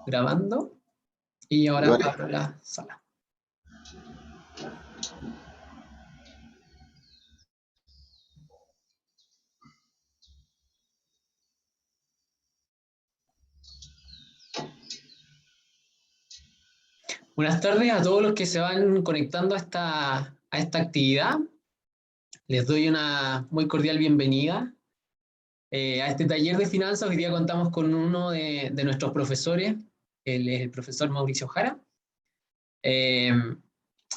grabando y ahora Vale. abro la sala. Buenas tardes a todos los que se van conectando a esta actividad. Les doy una muy cordial bienvenida a este taller de finanzas. Hoy día contamos con uno de nuestros profesores, él es el profesor Mauricio Jara. Eh,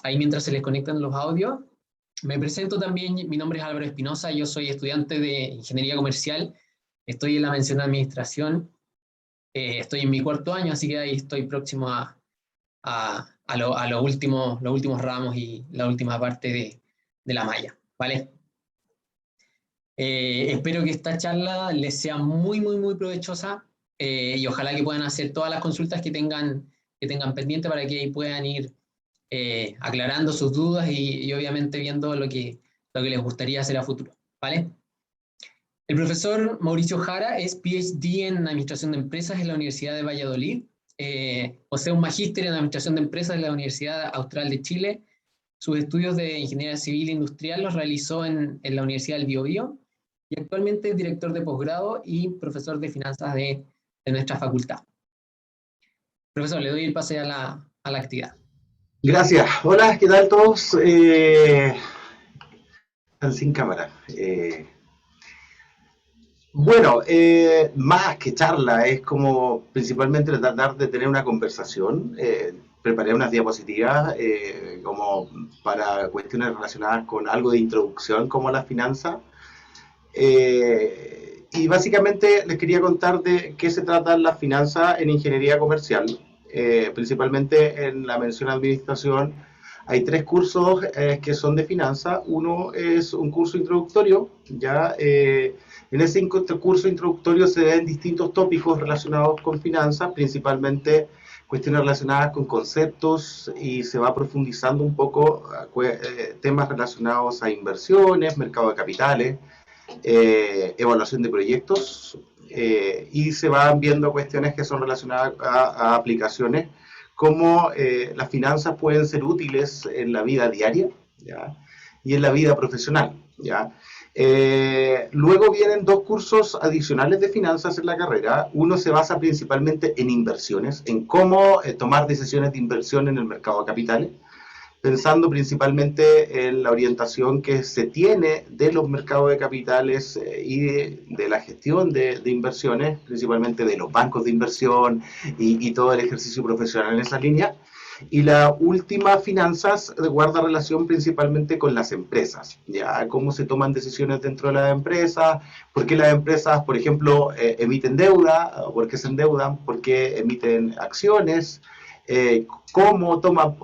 Ahí mientras se les conectan los audios. Me presento también, mi nombre es Álvaro Espinosa, yo soy estudiante de Ingeniería Comercial, estoy en la mención de Administración, estoy en mi cuarto año, así que ahí estoy próximo a los últimos ramos y la última parte de la malla, ¿vale? Espero que esta charla les sea muy, muy, muy provechosa y ojalá que puedan hacer todas las consultas que tengan pendiente para que ahí puedan ir aclarando sus dudas y obviamente viendo lo que les gustaría hacer a futuro, ¿vale? El profesor Mauricio Jara es PhD en Administración de Empresas en la Universidad de Valladolid, posee un magíster en Administración de Empresas en la Universidad Austral de Chile. Sus estudios de Ingeniería Civil e Industrial los realizó en la Universidad del Biobío y actualmente es director de posgrado y profesor de finanzas de nuestra facultad. Profesor, le doy el pase a la actividad. Gracias. Hola, ¿qué tal todos? Están sin cámara. Más que charla, es como principalmente tratar de tener una conversación. Preparé unas diapositivas como para cuestiones relacionadas con algo de introducción como la finanza. Y básicamente les quería contar de qué se trata la finanza en ingeniería comercial, principalmente en la mención administración. Hay tres cursos que son de finanza. Uno es un curso introductorio, ya en ese curso introductorio se ven distintos tópicos relacionados con finanzas, principalmente cuestiones relacionadas con conceptos y se va profundizando un poco temas relacionados a inversiones, mercado de capitales, evaluación de proyectos y se van viendo cuestiones que son relacionadas a aplicaciones, como las finanzas pueden ser útiles en la vida diaria, ¿ya? Y en la vida profesional. ¿Ya? Luego vienen dos cursos adicionales de finanzas en la carrera. Uno se basa principalmente en inversiones, en cómo tomar decisiones de inversión en el mercado de capitales, pensando principalmente en la orientación que se tiene de los mercados de capitales y de la gestión de inversiones, principalmente de los bancos de inversión y todo el ejercicio profesional en esa línea. Y la última, finanzas, guarda relación principalmente con las empresas, ya cómo se toman decisiones dentro de las empresas, por qué las empresas, por ejemplo, emiten deuda, por qué se endeudan, por qué emiten acciones, cómo toman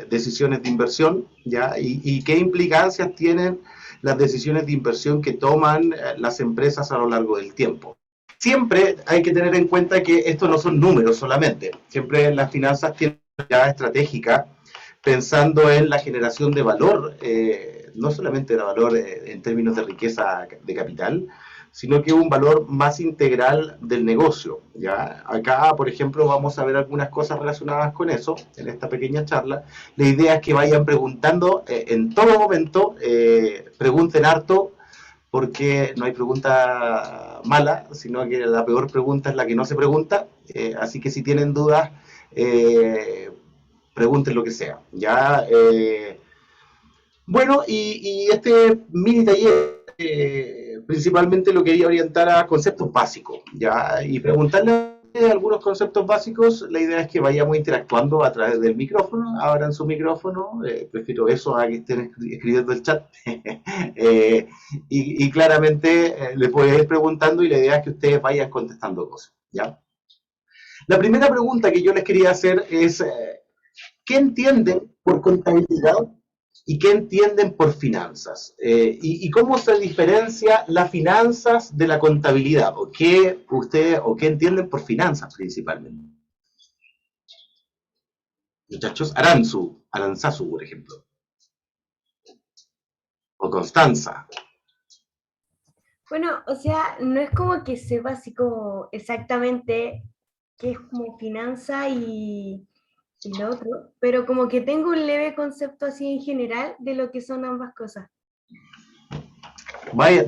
decisiones de inversión, ¿ya? Y qué implicancias tienen las decisiones de inversión que toman las empresas a lo largo del tiempo. Siempre hay que tener en cuenta que esto no son números solamente, siempre las finanzas tienen una mirada estratégica pensando en la generación de valor, no solamente de valor en términos de riqueza de capital, sino que un valor más integral del negocio. ¿Ya? Acá, por ejemplo, vamos a ver algunas cosas relacionadas con eso en esta pequeña charla. La idea es que vayan preguntando en todo momento, pregunten harto, porque no hay pregunta mala, sino que la peor pregunta es la que no se pregunta. Así que si tienen dudas, eh, pregunten lo que sea. ¿Ya? Bueno, y este mini taller principalmente lo quería orientar a conceptos básicos, ¿ya? Y preguntarle algunos conceptos básicos. La idea es que vayamos interactuando a través del micrófono. Abran su micrófono, prefiero eso a que estén escribiendo el chat. Y claramente les voy a ir preguntando y la idea es que ustedes vayan contestando cosas, ¿ya? La primera pregunta que yo les quería hacer es, ¿qué entienden por contabilidad y qué entienden por finanzas? Y cómo se diferencia las finanzas de la contabilidad? ¿O qué ustedes o qué entienden por finanzas principalmente? Muchachos, Aranzazu, por ejemplo, o Constanza. Bueno, o sea, no es como que sepa así como exactamente que es como finanza y lo otro, pero como que tengo un leve concepto así en general de lo que son ambas cosas. Vaya,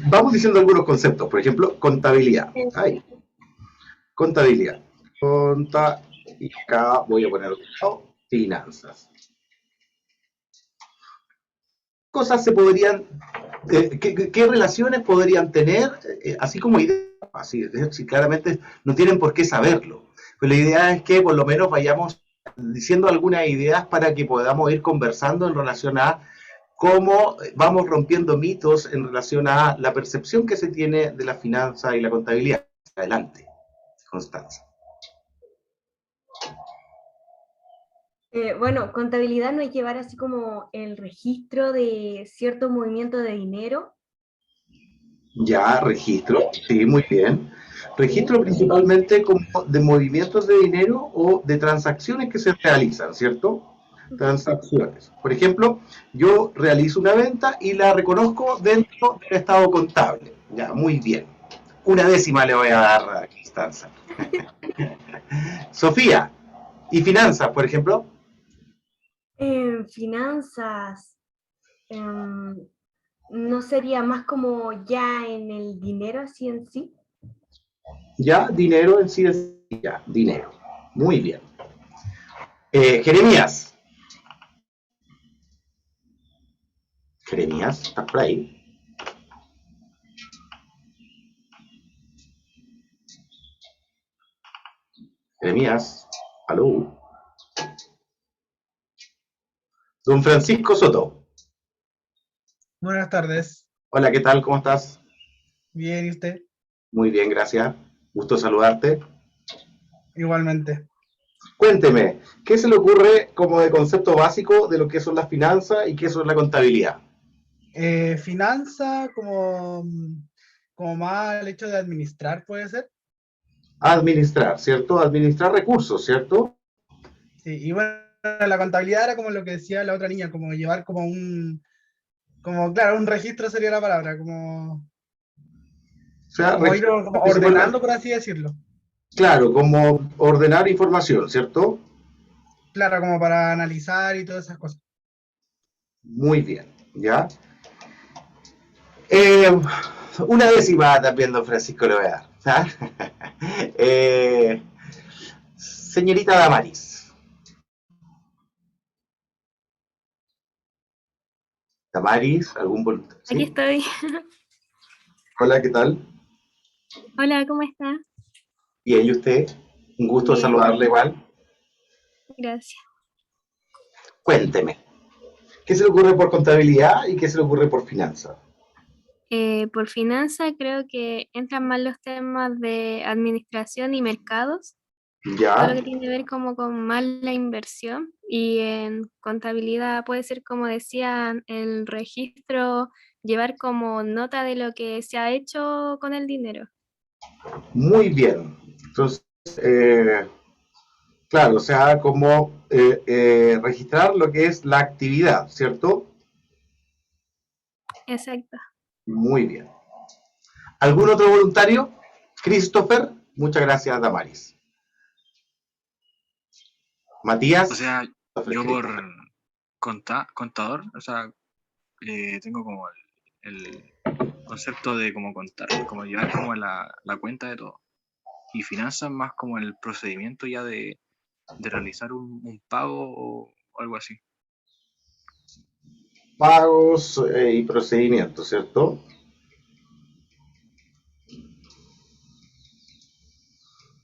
vamos diciendo algunos conceptos, por ejemplo, contabilidad. Ay, contabilidad. Y acá voy a poner finanzas. Cosas se podrían, qué relaciones podrían tener, así como ideas, así, si claramente no tienen por qué saberlo. Pero la idea es que por lo menos vayamos diciendo algunas ideas para que podamos ir conversando en relación a cómo vamos rompiendo mitos en relación a la percepción que se tiene de la finanza y la contabilidad. Adelante, Constanza. Bueno, contabilidad no es llevar así como el registro de cierto movimiento de dinero. Ya, registro, sí, muy bien. Registro principalmente como de movimientos de dinero o de transacciones que se realizan, ¿cierto? Transacciones. Por ejemplo, yo realizo una venta y la reconozco dentro del estado contable. Ya, muy bien. Una décima le voy a dar a Constanza. Sofía, ¿y finanzas, por ejemplo? Finanzas, no sería más como ya en el dinero así en sí. Ya, dinero en sí es ya, dinero. Muy bien. Jeremías. Jeremías, ¿estás por ahí? Jeremías, aló. Don Francisco Soto. Buenas tardes. Hola, ¿qué tal? ¿Cómo estás? Bien, ¿y usted? Muy bien, gracias. Gusto saludarte. Igualmente. Cuénteme, ¿qué se le ocurre como de concepto básico de lo que son las finanzas y qué son la contabilidad? Finanza, como más el hecho de administrar, puede ser. Administrar, ¿cierto? Administrar recursos, ¿cierto? Sí, y bueno, la contabilidad era como lo que decía la otra niña, como llevar claro, un registro sería la palabra, O sea, como ir como principalmente, ordenando, por así decirlo. claro, como ordenar información, ¿cierto? Claro, como para analizar y todas esas cosas. Muy bien, ¿ya? Eh, una décima también, don Francisco, le voy a dar. ¿Ah? Señorita Damaris. Damaris, ¿algún voluntario? Aquí ¿Sí? estoy. Hola, ¿qué tal? Hola, ¿cómo está? Bien, ¿y usted? Un gusto Bien, saludarle igual. gracias. Cuénteme, ¿qué se le ocurre por contabilidad y qué se le ocurre por finanzas? Por finanzas creo que entran más los temas de administración y mercados, todo lo Ya, que tiene que ver como con más la inversión, y en contabilidad puede ser, como decían, el registro, llevar como nota de lo que se ha hecho con el dinero. muy bien. Entonces, claro, o sea, como registrar lo que es la actividad, ¿cierto? Exacto. Muy bien. ¿Algún otro voluntario? Christopher, muchas gracias, Damaris. Matías. O sea, yo por Christopher. contador, o sea, tengo como el concepto de como contar, como llevar como la cuenta de todo. Y finanzas más como el procedimiento ya de realizar un pago o algo así. Pagos y procedimientos, ¿cierto?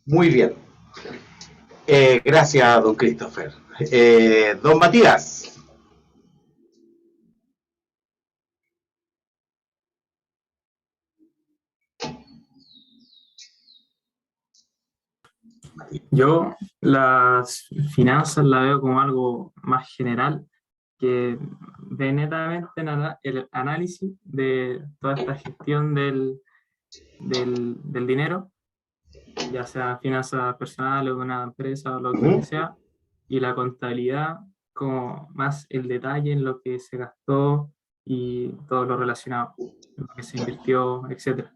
Muy bien. Gracias, don Christopher. Don Matías. Yo las finanzas la veo como algo más general que ve netamente en el análisis de toda esta gestión del dinero, ya sea finanzas personales o de una empresa o lo que Uh-huh. sea, y la contabilidad como más el detalle en lo que se gastó y todo lo relacionado, en lo que se invirtió, etc.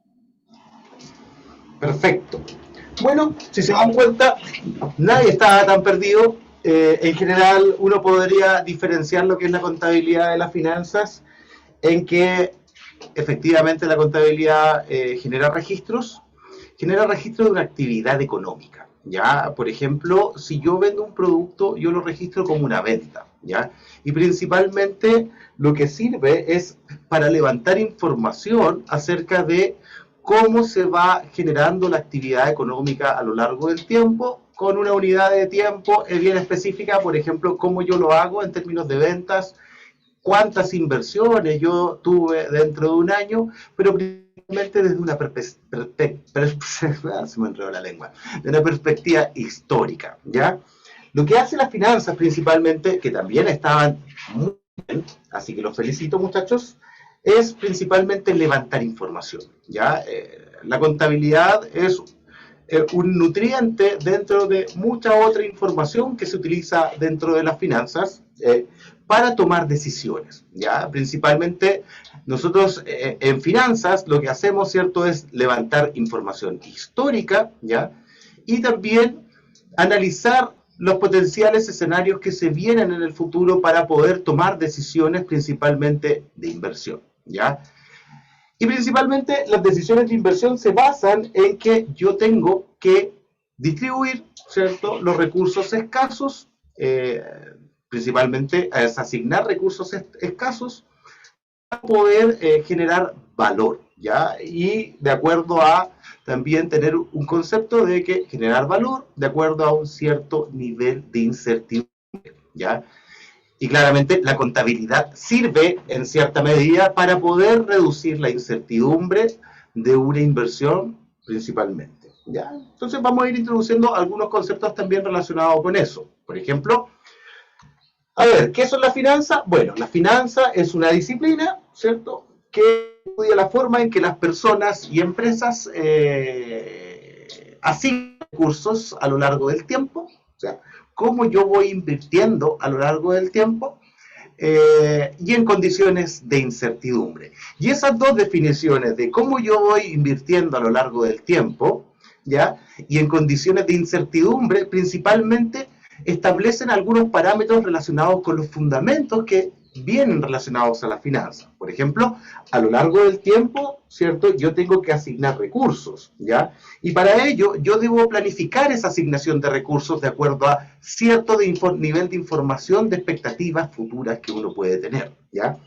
Perfecto. Bueno, si se dan cuenta, nadie está tan perdido. En general, uno podría diferenciar lo que es la contabilidad de las finanzas en que efectivamente la contabilidad genera registros de una actividad económica. ¿Ya? Por ejemplo, si yo vendo un producto, yo lo registro como una venta, ¿ya? Y principalmente lo que sirve es para levantar información acerca de cómo se va generando la actividad económica a lo largo del tiempo, con una unidad de tiempo bien específica, por ejemplo, cómo yo lo hago en términos de ventas, cuántas inversiones yo tuve dentro de un año, pero principalmente desde una se me enredó la lengua, de una perspectiva histórica, ¿ya? Lo que hace las finanzas principalmente, que también estaban muy bien, así que los felicito muchachos, es principalmente levantar información, ¿ya? La contabilidad es un nutriente dentro de mucha otra información que se utiliza dentro de las finanzas para tomar decisiones, ¿ya? Principalmente nosotros en finanzas lo que hacemos, ¿cierto?, es levantar información histórica, ¿ya? Y también analizar los potenciales escenarios que se vienen en el futuro para poder tomar decisiones principalmente de inversión, ¿ya? Y principalmente las decisiones de inversión se basan en que yo tengo que distribuir, ¿cierto?, los recursos escasos, principalmente es asignar recursos escasos para poder generar valor, ¿ya? Y de acuerdo a también tener un concepto de que generar valor de acuerdo a un cierto nivel de incertidumbre, ¿ya? Y claramente la contabilidad sirve en cierta medida para poder reducir la incertidumbre de una inversión principalmente, ¿ya? Entonces vamos a ir introduciendo algunos conceptos también relacionados con eso. Por ejemplo, a ver, ¿qué son las finanzas? Bueno, la finanza es una disciplina, ¿cierto?, que estudia la forma en que las personas y empresas asignan recursos a lo largo del tiempo, o sea, cómo yo voy invirtiendo a lo largo del tiempo y en condiciones de incertidumbre. Y esas dos definiciones de cómo yo voy invirtiendo a lo largo del tiempo, ¿ya?, y en condiciones de incertidumbre, principalmente establecen algunos parámetros relacionados con los fundamentos que vienen relacionados a la finanza. Por ejemplo, a lo largo del tiempo, ¿cierto?, yo tengo que asignar recursos, ¿ya? Y para ello, yo debo planificar esa asignación de recursos de acuerdo a cierto nivel de información de expectativas futuras que uno puede tener, ¿ya?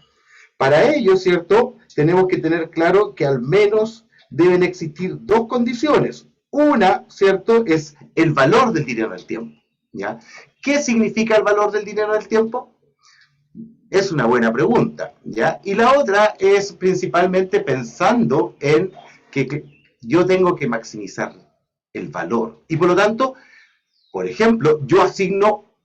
Para ello, ¿cierto?, tenemos que tener claro que al menos deben existir dos condiciones. Una, ¿cierto?, es el valor del dinero en el tiempo, ¿ya? ¿Qué significa el valor del dinero en el tiempo? Es una buena pregunta, ¿ya? Y la otra es principalmente pensando en que yo tengo que maximizar el valor. Y por lo tanto, por ejemplo, yo asigno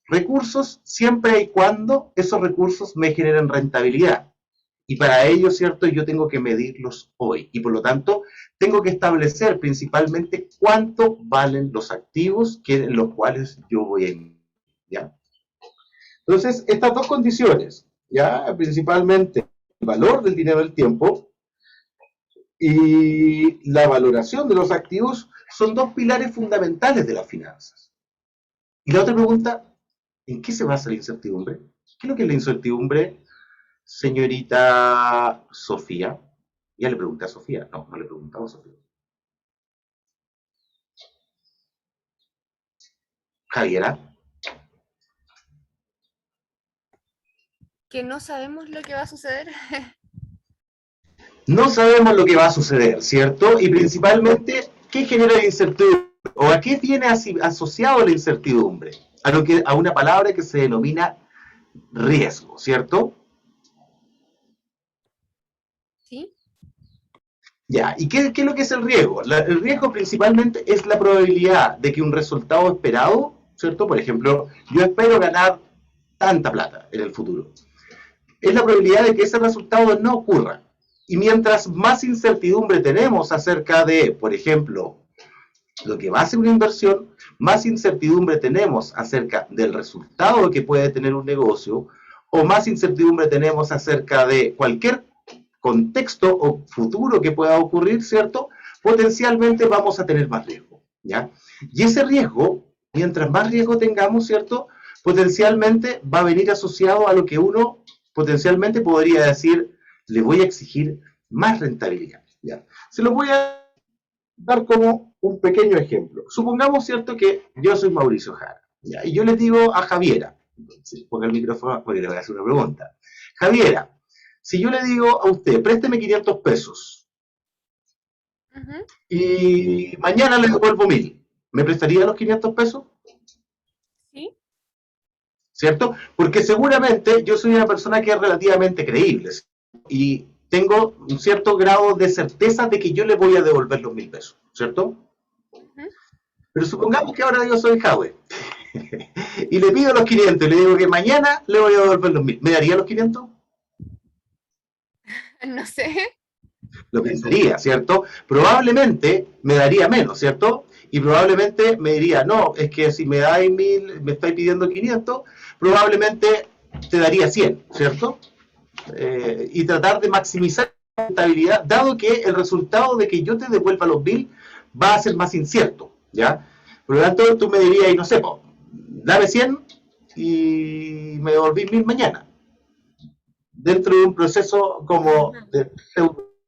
recursos siempre y cuando esos recursos me generen rentabilidad. Y para ello, ¿cierto?, yo tengo que medirlos hoy. Y por lo tanto, tengo que establecer principalmente cuánto valen los activos en los cuales yo voy a invertir, ¿ya? Entonces, estas dos condiciones, ¿ya?, principalmente el valor del dinero del tiempo y la valoración de los activos, son dos pilares fundamentales de las finanzas. Y la otra pregunta, ¿en qué se basa la incertidumbre? ¿Qué es lo que es la incertidumbre, señorita Sofía? Ya le pregunté a Sofía. No, no le preguntaba a Sofía. Javiera. Que no sabemos lo que va a suceder. No sabemos lo que va a suceder, ¿cierto? Y principalmente, ¿qué genera la incertidumbre? ¿O a qué viene asociado la incertidumbre? A una palabra que se denomina riesgo, ¿cierto? ¿Sí? Ya, ¿y qué es lo que es el riesgo? El riesgo principalmente es la probabilidad de que un resultado esperado, ¿cierto? Por ejemplo, yo espero ganar tanta plata en el futuro. Es la probabilidad de que ese resultado no ocurra. Y mientras más incertidumbre tenemos acerca de, por ejemplo, lo que va a ser una inversión, más incertidumbre tenemos acerca del resultado que puede tener un negocio, o más incertidumbre tenemos acerca de cualquier contexto o futuro que pueda ocurrir, ¿cierto? Potencialmente vamos a tener más riesgo, ¿ya? Y ese riesgo, mientras más riesgo tengamos, ¿cierto? Potencialmente va a venir asociado a lo que uno potencialmente podría decir, le voy a exigir más rentabilidad, ¿ya? Se lo voy a dar como un pequeño ejemplo. Supongamos, ¿cierto?, que yo soy Mauricio Jara, ¿ya? Y yo le digo a Javiera, ponga el micrófono porque le voy a hacer una pregunta. Javiera, si yo le digo a usted, présteme 500 pesos y mañana le devuelvo 1000, ¿me prestaría los 500 pesos? Sí. ¿Cierto? Porque seguramente yo soy una persona que es relativamente creíble y tengo un cierto grado de certeza de que yo le voy a devolver los 1000 pesos, ¿cierto? Pero supongamos que ahora yo soy Javier y le pido los 500 y le digo que mañana le voy a devolver los 1000. ¿Me daría los 500? No sé. Lo pensaría, ¿cierto? Probablemente me daría menos, ¿cierto? Y probablemente me diría, no, es que si me dais 1000, me estáis pidiendo 500, probablemente te daría 100, ¿cierto? Y tratar de maximizar la rentabilidad, dado que el resultado de que yo te devuelva los 1000 va a ser más incierto, ¿ya? Por lo tanto, tú me dirías, y no sé, dame 100 y me devolví 1000 mañana, dentro de un proceso como de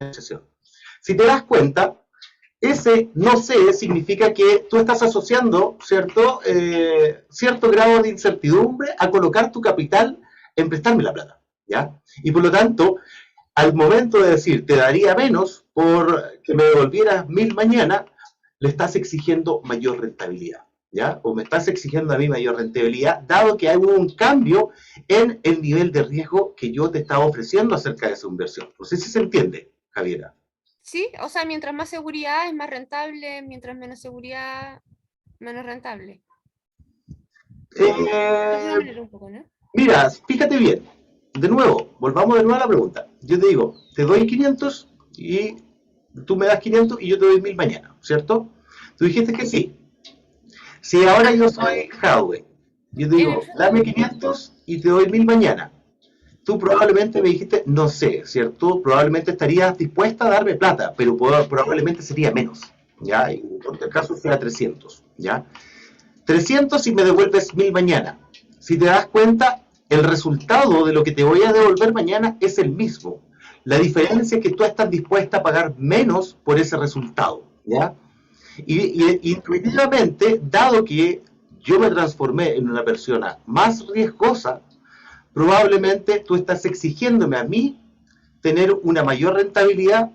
negociación. Si te das cuenta, ese no sé significa que tú estás asociando, ¿cierto?, cierto grado de incertidumbre a colocar tu capital en prestarme la plata, ¿ya? Y por lo tanto, al momento de decir te daría menos por que me devolvieras 1000 mañana, le estás exigiendo mayor rentabilidad, ¿ya? O me estás exigiendo a mí mayor rentabilidad, dado que hay un cambio en el nivel de riesgo que yo te estaba ofreciendo acerca de esa inversión. No sé si se entiende, Javiera. Sí, o sea, mientras más seguridad es más rentable, mientras menos seguridad, menos rentable. Un poco, ¿no? Mira, fíjate bien. De nuevo, volvamos de nuevo a la pregunta. Yo te digo, te doy 500 y tú me das 500 y yo te doy 1000 mañana, ¿cierto? Tú dijiste que sí. Si ahora yo soy Howe, yo te digo, dame 500 y te doy 1000 mañana. Tú probablemente me dijiste, no sé, ¿cierto? Probablemente estarías dispuesta a darme plata, pero probablemente sería menos, ¿ya? Y en el caso sea 300, ¿ya? 300 y me devuelves 1000 mañana. Si te das cuenta, el resultado de lo que te voy a devolver mañana es el mismo. La diferencia es que tú estás dispuesta a pagar menos por ese resultado, ¿ya? Y intuitivamente, dado que yo me transformé en una persona más riesgosa, probablemente tú estás exigiéndome a mí tener una mayor rentabilidad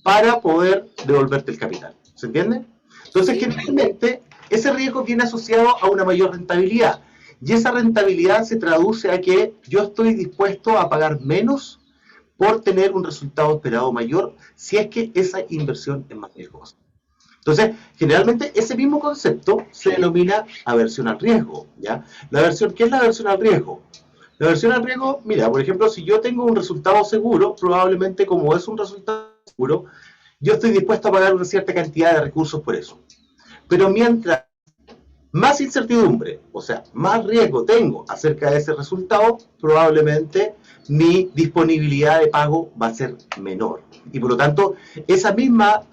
para poder devolverte el capital. ¿Se entiende? Entonces, generalmente, ese riesgo viene asociado a una mayor rentabilidad. Y esa rentabilidad se traduce a que yo estoy dispuesto a pagar menos por tener un resultado esperado mayor si es que esa inversión es más riesgosa. Entonces, generalmente ese mismo concepto se denomina aversión al riesgo, ¿ya? ¿Qué es la aversión al riesgo? La aversión al riesgo, mira, por ejemplo, si yo tengo un resultado seguro, probablemente como es un resultado seguro, yo estoy dispuesto a pagar una cierta cantidad de recursos por eso. Pero mientras más incertidumbre, o sea, más riesgo tengo acerca de ese resultado, probablemente mi disponibilidad de pago va a ser menor. Y por lo tanto, esa misma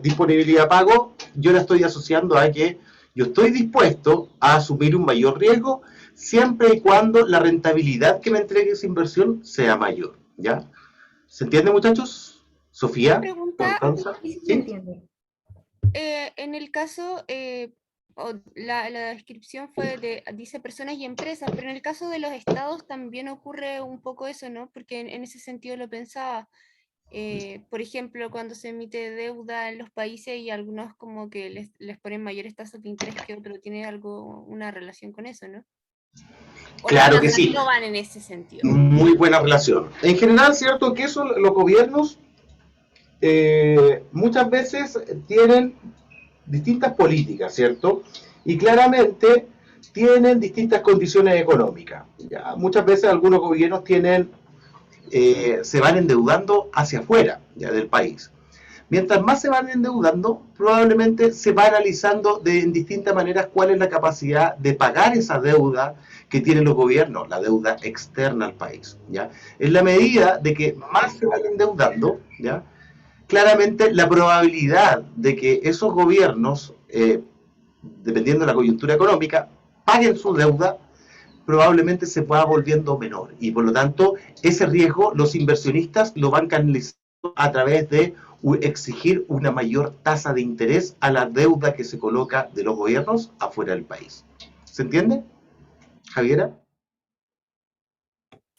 disponibilidad de pago, yo la estoy asociando a que yo estoy dispuesto a asumir un mayor riesgo siempre y cuando la rentabilidad que me entregue esa inversión sea mayor, ¿ya? ¿Se entiende, muchachos? ¿Sofía? Pregunta, Sí, se entiende. en el caso, la descripción fue dice personas y empresas, pero en el caso de los estados también ocurre un poco eso, ¿no? Porque en ese sentido lo pensaba. Por ejemplo, cuando se emite deuda en los países y algunos como que les ponen mayores tasas de interés que otros, ¿tiene una relación con eso, no? Claro que sí. No van en ese sentido. Muy buena relación. En general, cierto que eso, los gobiernos muchas veces tienen distintas políticas, ¿cierto? Y claramente tienen distintas condiciones económicas. ¿Ya? Muchas veces algunos gobiernos se van endeudando hacia afuera, ¿ya?, del país. Mientras más se van endeudando, probablemente se va analizando en distintas maneras cuál es la capacidad de pagar esa deuda que tienen los gobiernos, la deuda externa al país, ¿ya? En la medida de que más se van endeudando, ¿ya?, claramente la probabilidad de que esos gobiernos dependiendo de la coyuntura económica, paguen su deuda, probablemente se va volviendo menor. Y por lo tanto, ese riesgo los inversionistas lo van canalizando a través de exigir una mayor tasa de interés a la deuda que se coloca de los gobiernos afuera del país. ¿Se entiende, Javiera?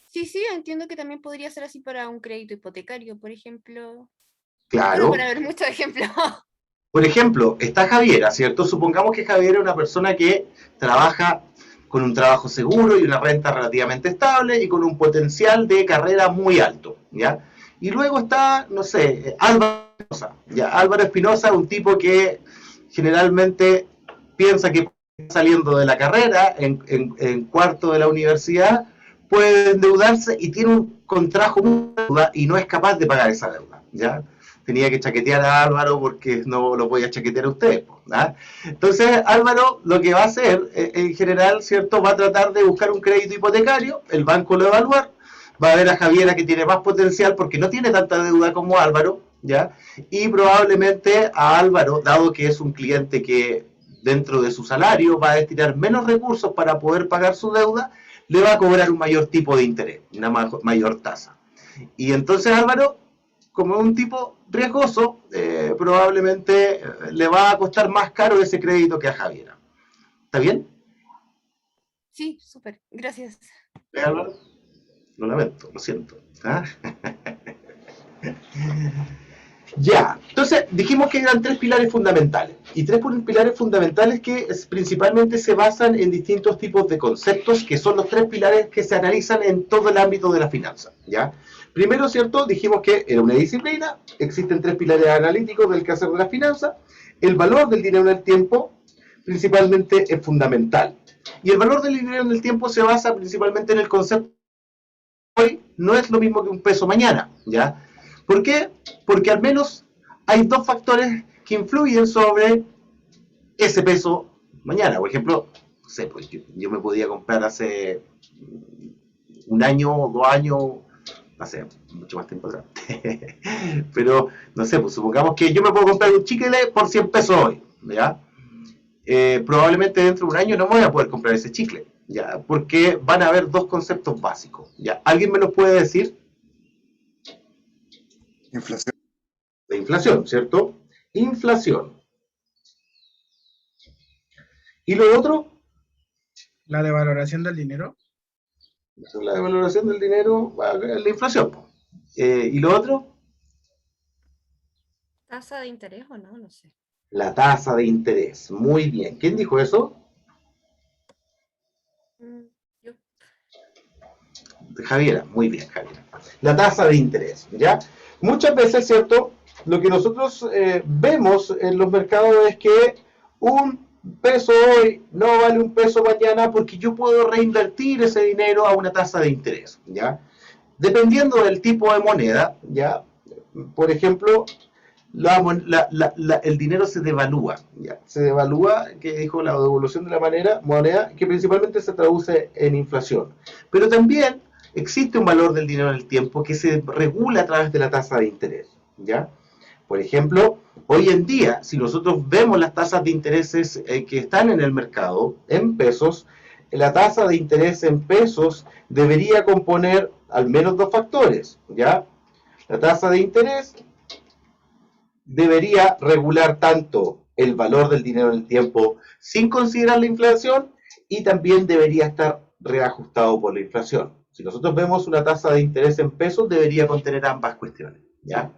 Sí, sí, entiendo que también podría ser así para un crédito hipotecario, por ejemplo. Claro. Bueno, para ver muchos ejemplos. Por ejemplo, está Javiera, ¿cierto? Supongamos que Javiera es una persona que trabaja con un trabajo seguro y una renta relativamente estable y con un potencial de carrera muy alto, ¿ya? Y luego está, no sé, Álvaro Espinosa, ¿ya? Álvaro Espinosa es un tipo que generalmente piensa que saliendo de la carrera, en cuarto de la universidad, puede endeudarse y tiene un contrajo muy deuda y no es capaz de pagar esa deuda, ¿ya? Tenía que chaquetear a Álvaro porque no lo podía chaquetear a usted, ¿ah? Entonces Álvaro lo que va a hacer en general, ¿cierto? Va a tratar de buscar un crédito hipotecario, el banco lo va a evaluar, va a ver a Javiera que tiene más potencial porque no tiene tanta deuda como Álvaro, ¿ya? Y probablemente a Álvaro, dado que es un cliente que dentro de su salario va a destinar menos recursos para poder pagar su deuda, le va a cobrar un mayor tipo de interés, una mayor tasa. Y entonces Álvaro, como es un tipo riesgoso, probablemente le va a costar más caro ese crédito que a Javiera. ¿Está bien? Sí, súper, gracias. Álvaro, lo lamento, lo siento. ¿Ah? Ya, entonces dijimos que eran tres pilares fundamentales, y tres pilares fundamentales que principalmente se basan en distintos tipos de conceptos, que son los tres pilares que se analizan en todo el ámbito de la finanza, ¿ya? Primero, ¿cierto? Dijimos que era una disciplina, existen tres pilares analíticos del quehacer de la finanza, el valor del dinero en el tiempo, principalmente es fundamental, y el valor del dinero en el tiempo se basa principalmente en el concepto de hoy no es lo mismo que un peso mañana, ¿ya? ¿Por qué? Porque al menos hay dos factores que influyen sobre ese peso mañana. Por ejemplo, no sé, pues yo me podía comprar hace un año, 2 años, no sé, mucho más tiempo atrás. Pero, no sé, pues supongamos que yo me puedo comprar un chicle por 100 pesos hoy, ¿ya? Probablemente dentro de un año no me voy a poder comprar ese chicle, ¿ya? Porque van a haber dos conceptos básicos, ¿ya? ¿Alguien me los puede decir? Inflación. De inflación, ¿cierto? Inflación. ¿Y lo otro? La devaloración del dinero. La devaluación del dinero, la inflación. ¿Y lo otro? ¿Tasa de interés o no? No sé. La tasa de interés. Muy bien. ¿Quién dijo eso? Yo. Javiera. Muy bien, Javiera. La tasa de interés, ¿ya? Muchas veces, ¿cierto? Lo que nosotros vemos en los mercados es que un peso hoy no vale un peso mañana porque yo puedo reinvertir ese dinero a una tasa de interés, ¿ya? Dependiendo del tipo de moneda, ¿ya? Por ejemplo, el dinero se devalúa, ¿ya? Se devalúa, que dijo la devolución de la moneda, que principalmente se traduce en inflación. Pero también existe un valor del dinero en el tiempo que se regula a través de la tasa de interés, ¿ya? Por ejemplo, hoy en día, si nosotros vemos las tasas de intereses que están en el mercado en pesos, la tasa de interés en pesos debería componer al menos dos factores, ¿ya? La tasa de interés debería regular tanto el valor del dinero en el tiempo sin considerar la inflación y también debería estar reajustado por la inflación. Si nosotros vemos una tasa de interés en pesos, debería contener ambas cuestiones, ¿ya?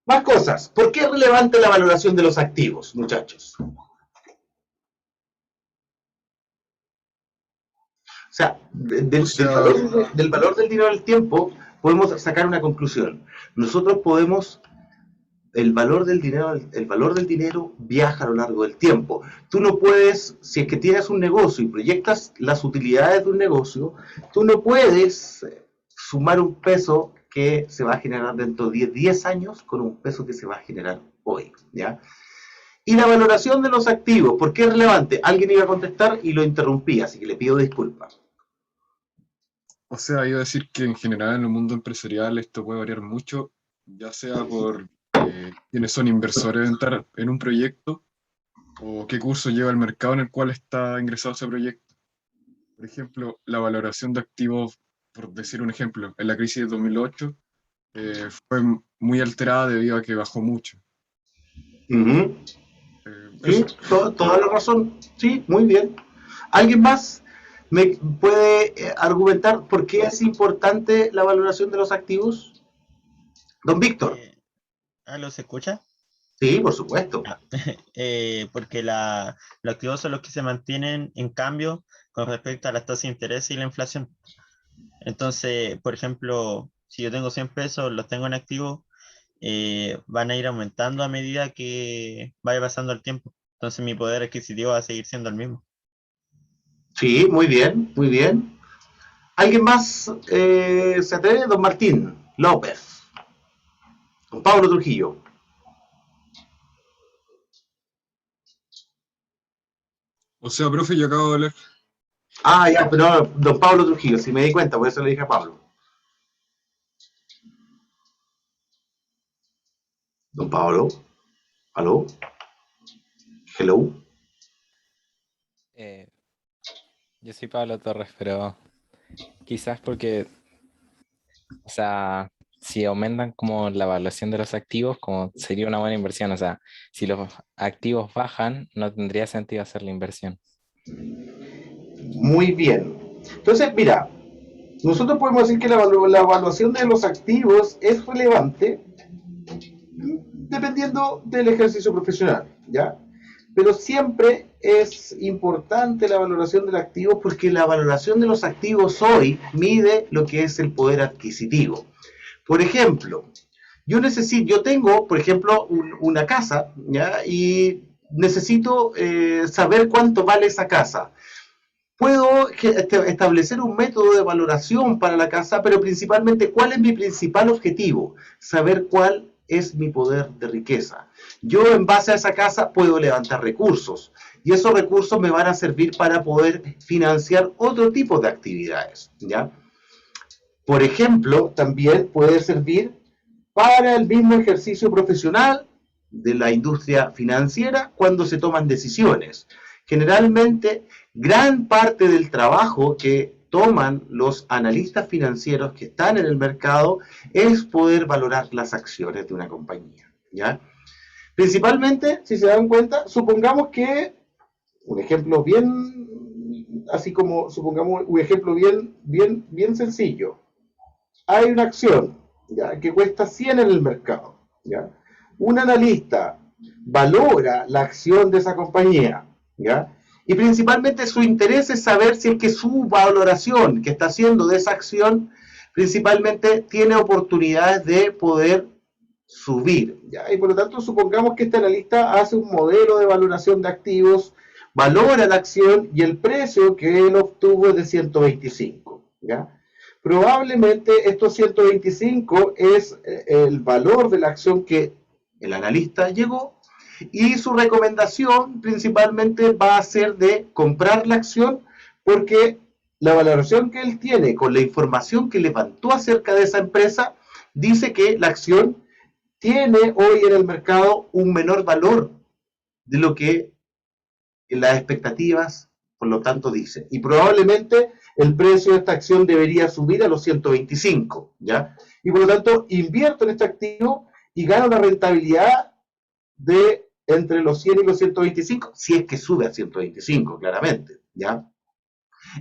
Más cosas. ¿Por qué es relevante la valoración de los activos, muchachos? O sea, del valor del dinero al tiempo podemos sacar una conclusión. Nosotros podemos, el valor del dinero viaja a lo largo del tiempo. Tú no puedes, si es que tienes un negocio y proyectas las utilidades de un negocio, tú no puedes sumar un peso que se va a generar dentro de 10 años con un peso que se va a generar hoy, ¿ya? Y la valoración de los activos, ¿por qué es relevante? Alguien iba a contestar y lo interrumpí, así que le pido disculpas. O sea, iba a decir que en general en el mundo empresarial esto puede variar mucho, ya sea por quienes son inversores en un proyecto o qué curso lleva el mercado en el cual está ingresado ese proyecto. Por ejemplo, la valoración de activos, por decir un ejemplo, en la crisis de 2008 fue muy alterada debido a que bajó mucho. Ujú. Sí, Eso. toda la razón. Sí, muy bien. ¿Alguien más me puede argumentar por qué es importante la valoración de los activos? Don Víctor. ¿Aló se escucha? Sí, por supuesto. Porque los activos son los que se mantienen en cambio con respecto a las tasas de interés y la inflación. Entonces, por ejemplo, si yo tengo 100 pesos, los tengo en activo, van a ir aumentando a medida que vaya pasando el tiempo. Entonces mi poder adquisitivo va a seguir siendo el mismo. Sí, muy bien, muy bien. ¿Alguien más se atreve? Don Martín López. Don Pablo Trujillo. O sea, profe, yo acabo de leer. Ah, ya, pero don Pablo Trujillo, si me di cuenta, por eso le dije a Pablo. Don Pablo, ¿aló? Hello. Yo soy Pablo Torres, pero quizás porque, o sea, si aumentan como la evaluación de los activos, como sería una buena inversión. O sea, si los activos bajan, no tendría sentido hacer la inversión. Muy bien. Entonces, mira, nosotros podemos decir que la evaluación de los activos es relevante dependiendo del ejercicio profesional, ¿ya? Pero siempre es importante la valoración del activo porque la valoración de los activos hoy mide lo que es el poder adquisitivo. Por ejemplo, yo tengo, por ejemplo, una casa, ¿ya? Y necesito saber cuánto vale esa casa. Puedo establecer un método de valoración para la casa, pero principalmente, ¿cuál es mi principal objetivo? Saber cuál es mi poder de riqueza. Yo, en base a esa casa, puedo levantar recursos y esos recursos me van a servir para poder financiar otro tipo de actividades, ¿ya? Por ejemplo, también puede servir para el mismo ejercicio profesional de la industria financiera cuando se toman decisiones. Generalmente, gran parte del trabajo que toman los analistas financieros que están en el mercado es poder valorar las acciones de una compañía, ¿ya? Principalmente, si se dan cuenta, supongamos que un ejemplo bien, así como supongamos un ejemplo bien sencillo. Hay una acción, ¿ya?, que cuesta 100 en el mercado, ¿ya? Un analista valora la acción de esa compañía, ¿ya? Y principalmente su interés es saber si es que su valoración que está haciendo de esa acción principalmente tiene oportunidades de poder subir, ¿ya? Y por lo tanto supongamos que este analista hace un modelo de valoración de activos, valora la acción y el precio que él obtuvo es de 125, ¿ya? Probablemente estos 125 es el valor de la acción que el analista llegó y su recomendación principalmente va a ser de comprar la acción porque la valoración que él tiene con la información que levantó acerca de esa empresa dice que la acción tiene hoy en el mercado un menor valor de lo que las expectativas, por lo tanto, dicen. Y probablemente el precio de esta acción debería subir a los 125, ¿ya? Y por lo tanto, invierto en este activo y gano una rentabilidad de entre los 100 y los 125, si es que sube a 125, claramente, ¿ya?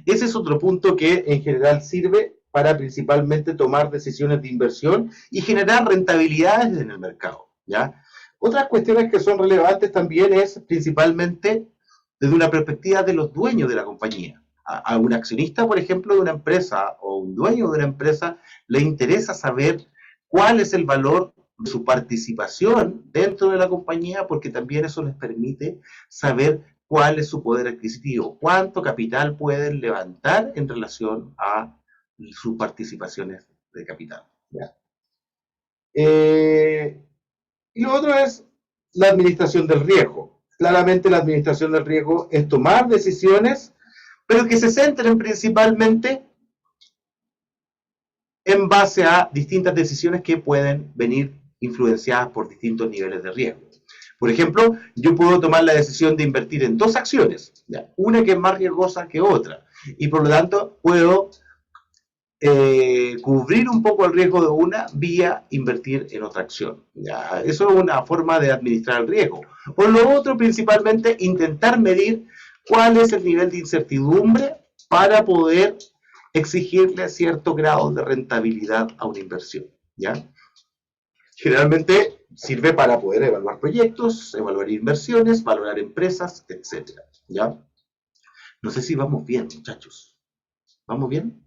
Ese es otro punto que en general sirve para principalmente tomar decisiones de inversión y generar rentabilidades en el mercado, ¿ya? Otras cuestiones que son relevantes también es principalmente desde una perspectiva de los dueños de la compañía. A un accionista, por ejemplo, de una empresa o un dueño de una empresa le interesa saber cuál es el valor de su participación dentro de la compañía porque también eso les permite saber cuál es su poder adquisitivo, cuánto capital pueden levantar en relación a sus participaciones de capital, ¿ya? Y lo otro es la administración del riesgo. Claramente la administración del riesgo es tomar decisiones, pero que se centren principalmente en base a distintas decisiones que pueden venir influenciadas por distintos niveles de riesgo. Por ejemplo, yo puedo tomar la decisión de invertir en 2 acciones, ¿ya? Una que es más riesgosa que otra, y por lo tanto puedo cubrir un poco el riesgo de una vía invertir en otra acción. ¿Ya? Eso es una forma de administrar el riesgo. Por lo otro, principalmente, intentar medir cuál es el nivel de incertidumbre para poder exigirle cierto grado de rentabilidad a una inversión. ¿Ya? Generalmente sirve para poder evaluar proyectos, evaluar inversiones, valorar empresas, etc. ¿Ya? No sé si vamos bien, muchachos. ¿Vamos bien?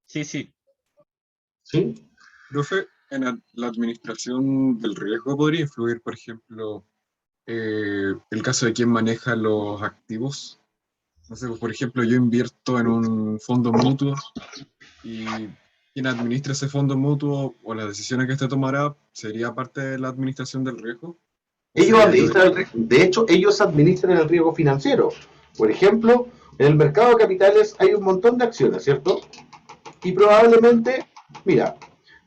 Sí, sí. ¿Sí? Profe, en la administración del riesgo podría influir, por ejemplo, el caso de quién maneja los activos. No sé, pues, por ejemplo, yo invierto en un fondo mutuo y quien administra ese fondo mutuo o las decisiones que este tomará sería parte de la administración del riesgo. Ellos administran el riesgo. De hecho, ellos administran el riesgo financiero. Por ejemplo, en el mercado de capitales hay un montón de acciones, ¿cierto? Y probablemente, mira,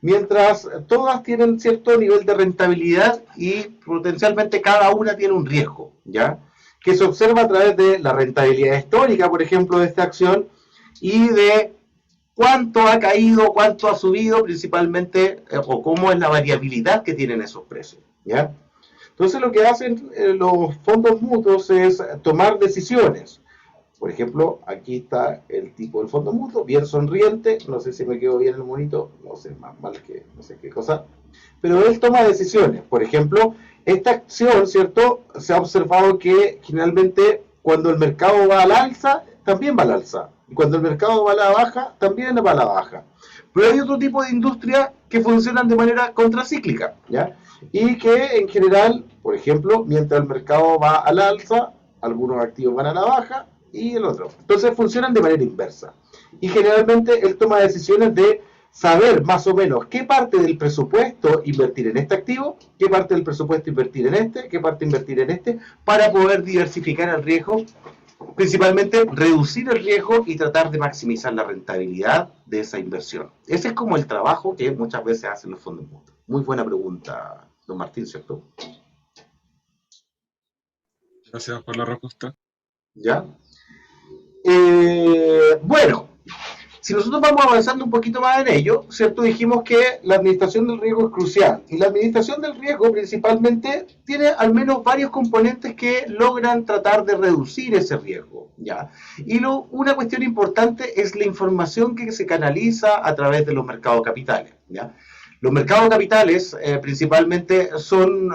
mientras todas tienen cierto nivel de rentabilidad y potencialmente cada una tiene un riesgo, ¿ya? Que se observa a través de la rentabilidad histórica, por ejemplo, de esta acción y de cuánto ha caído, cuánto ha subido, principalmente, o cómo es la variabilidad que tienen esos precios, ¿ya? Entonces lo que hacen los fondos mutuos es tomar decisiones. Por ejemplo, aquí está el tipo del fondo mutuo, bien sonriente, no sé si me quedó bien el monito, no sé, más mal que no sé qué cosa, pero él toma decisiones. Por ejemplo, esta acción, ¿cierto? Se ha observado que generalmente cuando el mercado va al alza, también va al alza, y cuando el mercado va a la baja, también va a la baja. Pero hay otro tipo de industria que funcionan de manera contracíclica, ¿ya? Y que en general, por ejemplo, mientras el mercado va al alza, algunos activos van a la baja, y el otro. Entonces funcionan de manera inversa. Y generalmente él toma decisiones de saber más o menos qué parte del presupuesto invertir en este activo, qué parte del presupuesto invertir en este, qué parte invertir en este, para poder diversificar el riesgo, principalmente reducir el riesgo y tratar de maximizar la rentabilidad de esa inversión. Ese es como el trabajo que muchas veces hacen los fondos mutuos. Muy buena pregunta, don Martín, ¿cierto? Gracias por la respuesta. ¿Ya? Bueno, si nosotros vamos avanzando un poquito más en ello, ¿cierto? Dijimos que la administración del riesgo es crucial. Y la administración del riesgo principalmente tiene al menos varios componentes que logran tratar de reducir ese riesgo, ¿ya? Y una cuestión importante es la información que se canaliza a través de los mercados capitales, ¿ya? Los mercados capitales principalmente son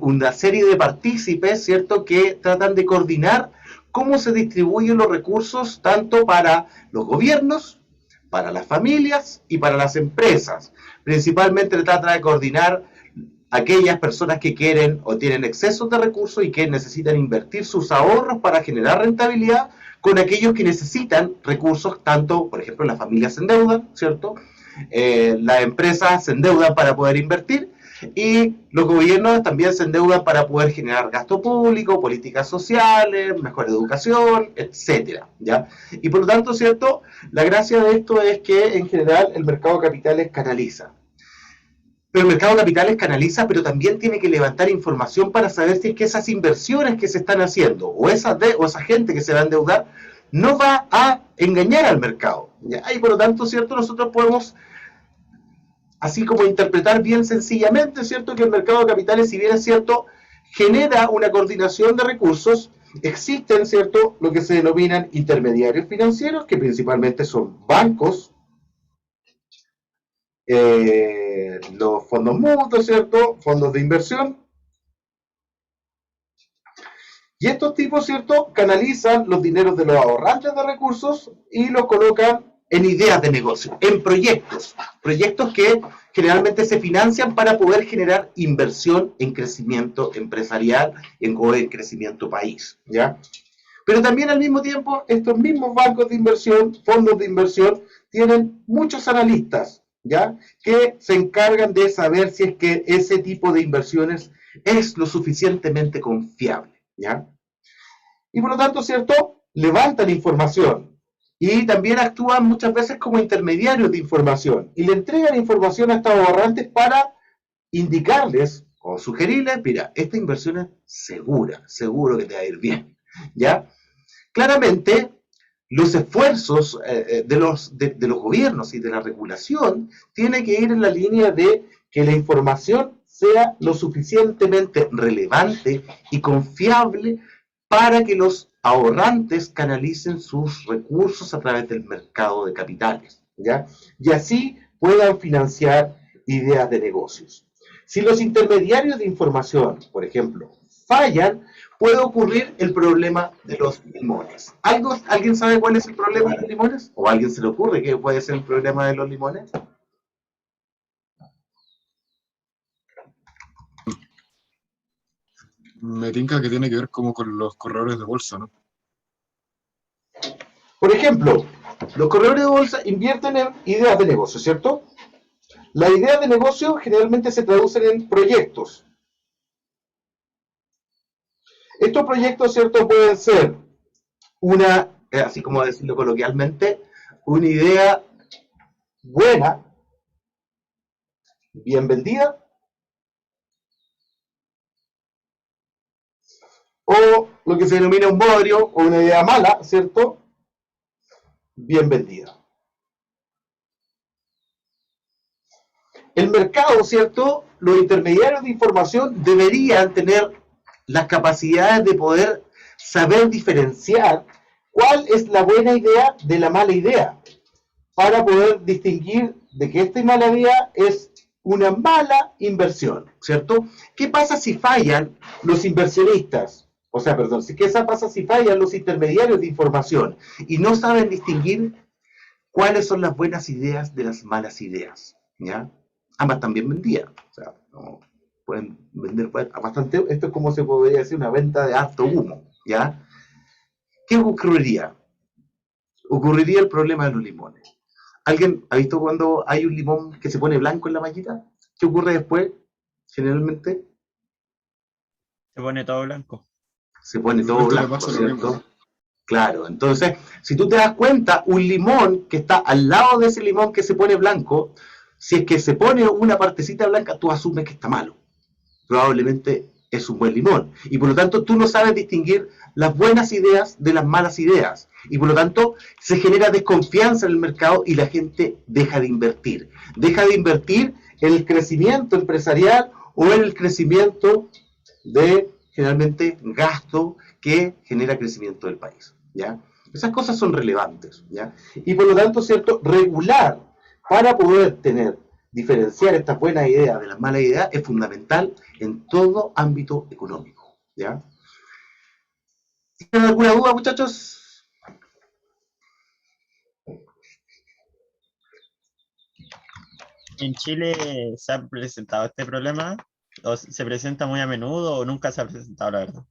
una serie de partícipes, ¿cierto?, que tratan de coordinar cómo se distribuyen los recursos tanto para los gobiernos, para las familias y para las empresas. Principalmente trata de coordinar aquellas personas que quieren o tienen excesos de recursos y que necesitan invertir sus ahorros para generar rentabilidad con aquellos que necesitan recursos, tanto, por ejemplo, las familias se endeudan, ¿cierto?, las empresas se endeudan para poder invertir y los gobiernos también se endeudan para poder generar gasto público, políticas sociales, mejor educación, etcétera, ¿ya? Y por lo tanto, ¿cierto?, la gracia de esto es que en general el mercado de capitales canaliza. Pero el mercado de capitales canaliza, pero también tiene que levantar información para saber si es que esas inversiones que se están haciendo o esa gente que se va a endeudar no va a engañar al mercado, ¿ya? Y por lo tanto, ¿cierto?, nosotros podemos así como interpretar bien sencillamente, ¿cierto?, que el mercado de capitales, si bien es cierto, genera una coordinación de recursos, existen, ¿cierto?, lo que se denominan intermediarios financieros, que principalmente son bancos, los fondos mutuos, ¿cierto?, fondos de inversión. Y estos tipos, ¿cierto?, canalizan los dineros de los ahorrantes de recursos y los colocan en ideas de negocio, en proyectos que generalmente se financian para poder generar inversión en crecimiento empresarial o en crecimiento país, ¿ya? Pero también al mismo tiempo, estos mismos bancos de inversión, fondos de inversión, tienen muchos analistas, ¿ya?, que se encargan de saber si es que ese tipo de inversiones es lo suficientemente confiable, ¿ya? Y por lo tanto, ¿cierto?, levantan información Y también actúan muchas veces como intermediarios de información y le entregan información a estos ahorrantes para indicarles o sugerirles, mira, esta inversión es segura, seguro que te va a ir bien, ¿ya? Claramente, los esfuerzos de los gobiernos y de la regulación tienen que ir en la línea de que la información sea lo suficientemente relevante y confiable para que los ahorrantes canalicen sus recursos a través del mercado de capitales, ¿ya? Y así puedan financiar ideas de negocios. Si los intermediarios de información, por ejemplo, fallan, puede ocurrir el problema de los limones. ¿Alguien sabe cuál es el problema de los limones? ¿O a alguien se le ocurre que puede ser el problema de los limones? Me tinca que tiene que ver como con los corredores de bolsa, ¿no? Por ejemplo, los corredores de bolsa invierten en ideas de negocio, ¿cierto? Las ideas de negocio generalmente se traducen en proyectos. Estos proyectos, ¿cierto? Pueden ser una, así como decirlo coloquialmente, una idea buena, bien vendida, o lo que se denomina un bodrio o una idea mala, ¿cierto? Bien vendida. El mercado, ¿cierto? Los intermediarios de información deberían tener las capacidades de poder saber diferenciar cuál es la buena idea de la mala idea, para poder distinguir de que esta mala idea es una mala inversión, ¿cierto? ¿Qué pasa si fallan los inversionistas? O sea, perdón, ¿qué pasa si fallan los intermediarios de información y no saben distinguir cuáles son las buenas ideas de las malas ideas? ¿Ya? Ambas también vendían, o sea, no pueden vender bastante. Esto es como se podría decir una venta de harto humo, ¿ya? ¿Qué ocurriría? Ocurriría el problema de los limones. ¿Alguien ha visto cuando hay un limón que se pone blanco en la mallita? ¿Qué ocurre después? Generalmente Se pone todo blanco. se pone todo blanco, ¿cierto? Claro, entonces, si tú te das cuenta, un limón que está al lado de ese limón que se pone blanco, si es que se pone una partecita blanca, tú asumes que está malo. Probablemente es un buen limón. Y por lo tanto, tú no sabes distinguir las buenas ideas de las malas ideas. Y por lo tanto, se genera desconfianza en el mercado y la gente deja de invertir. Deja de invertir en el crecimiento empresarial o en el crecimiento de, generalmente, gasto que genera crecimiento del país, ¿ya? Esas cosas son relevantes, ¿ya? Y por lo tanto, ¿cierto? Regular para poder diferenciar estas buenas ideas de las malas ideas es fundamental en todo ámbito económico, ¿ya? ¿Tienen alguna duda, muchachos? ¿En Chile se ha presentado este problema? ¿O se presenta muy a menudo o nunca se ha presentado, la verdad?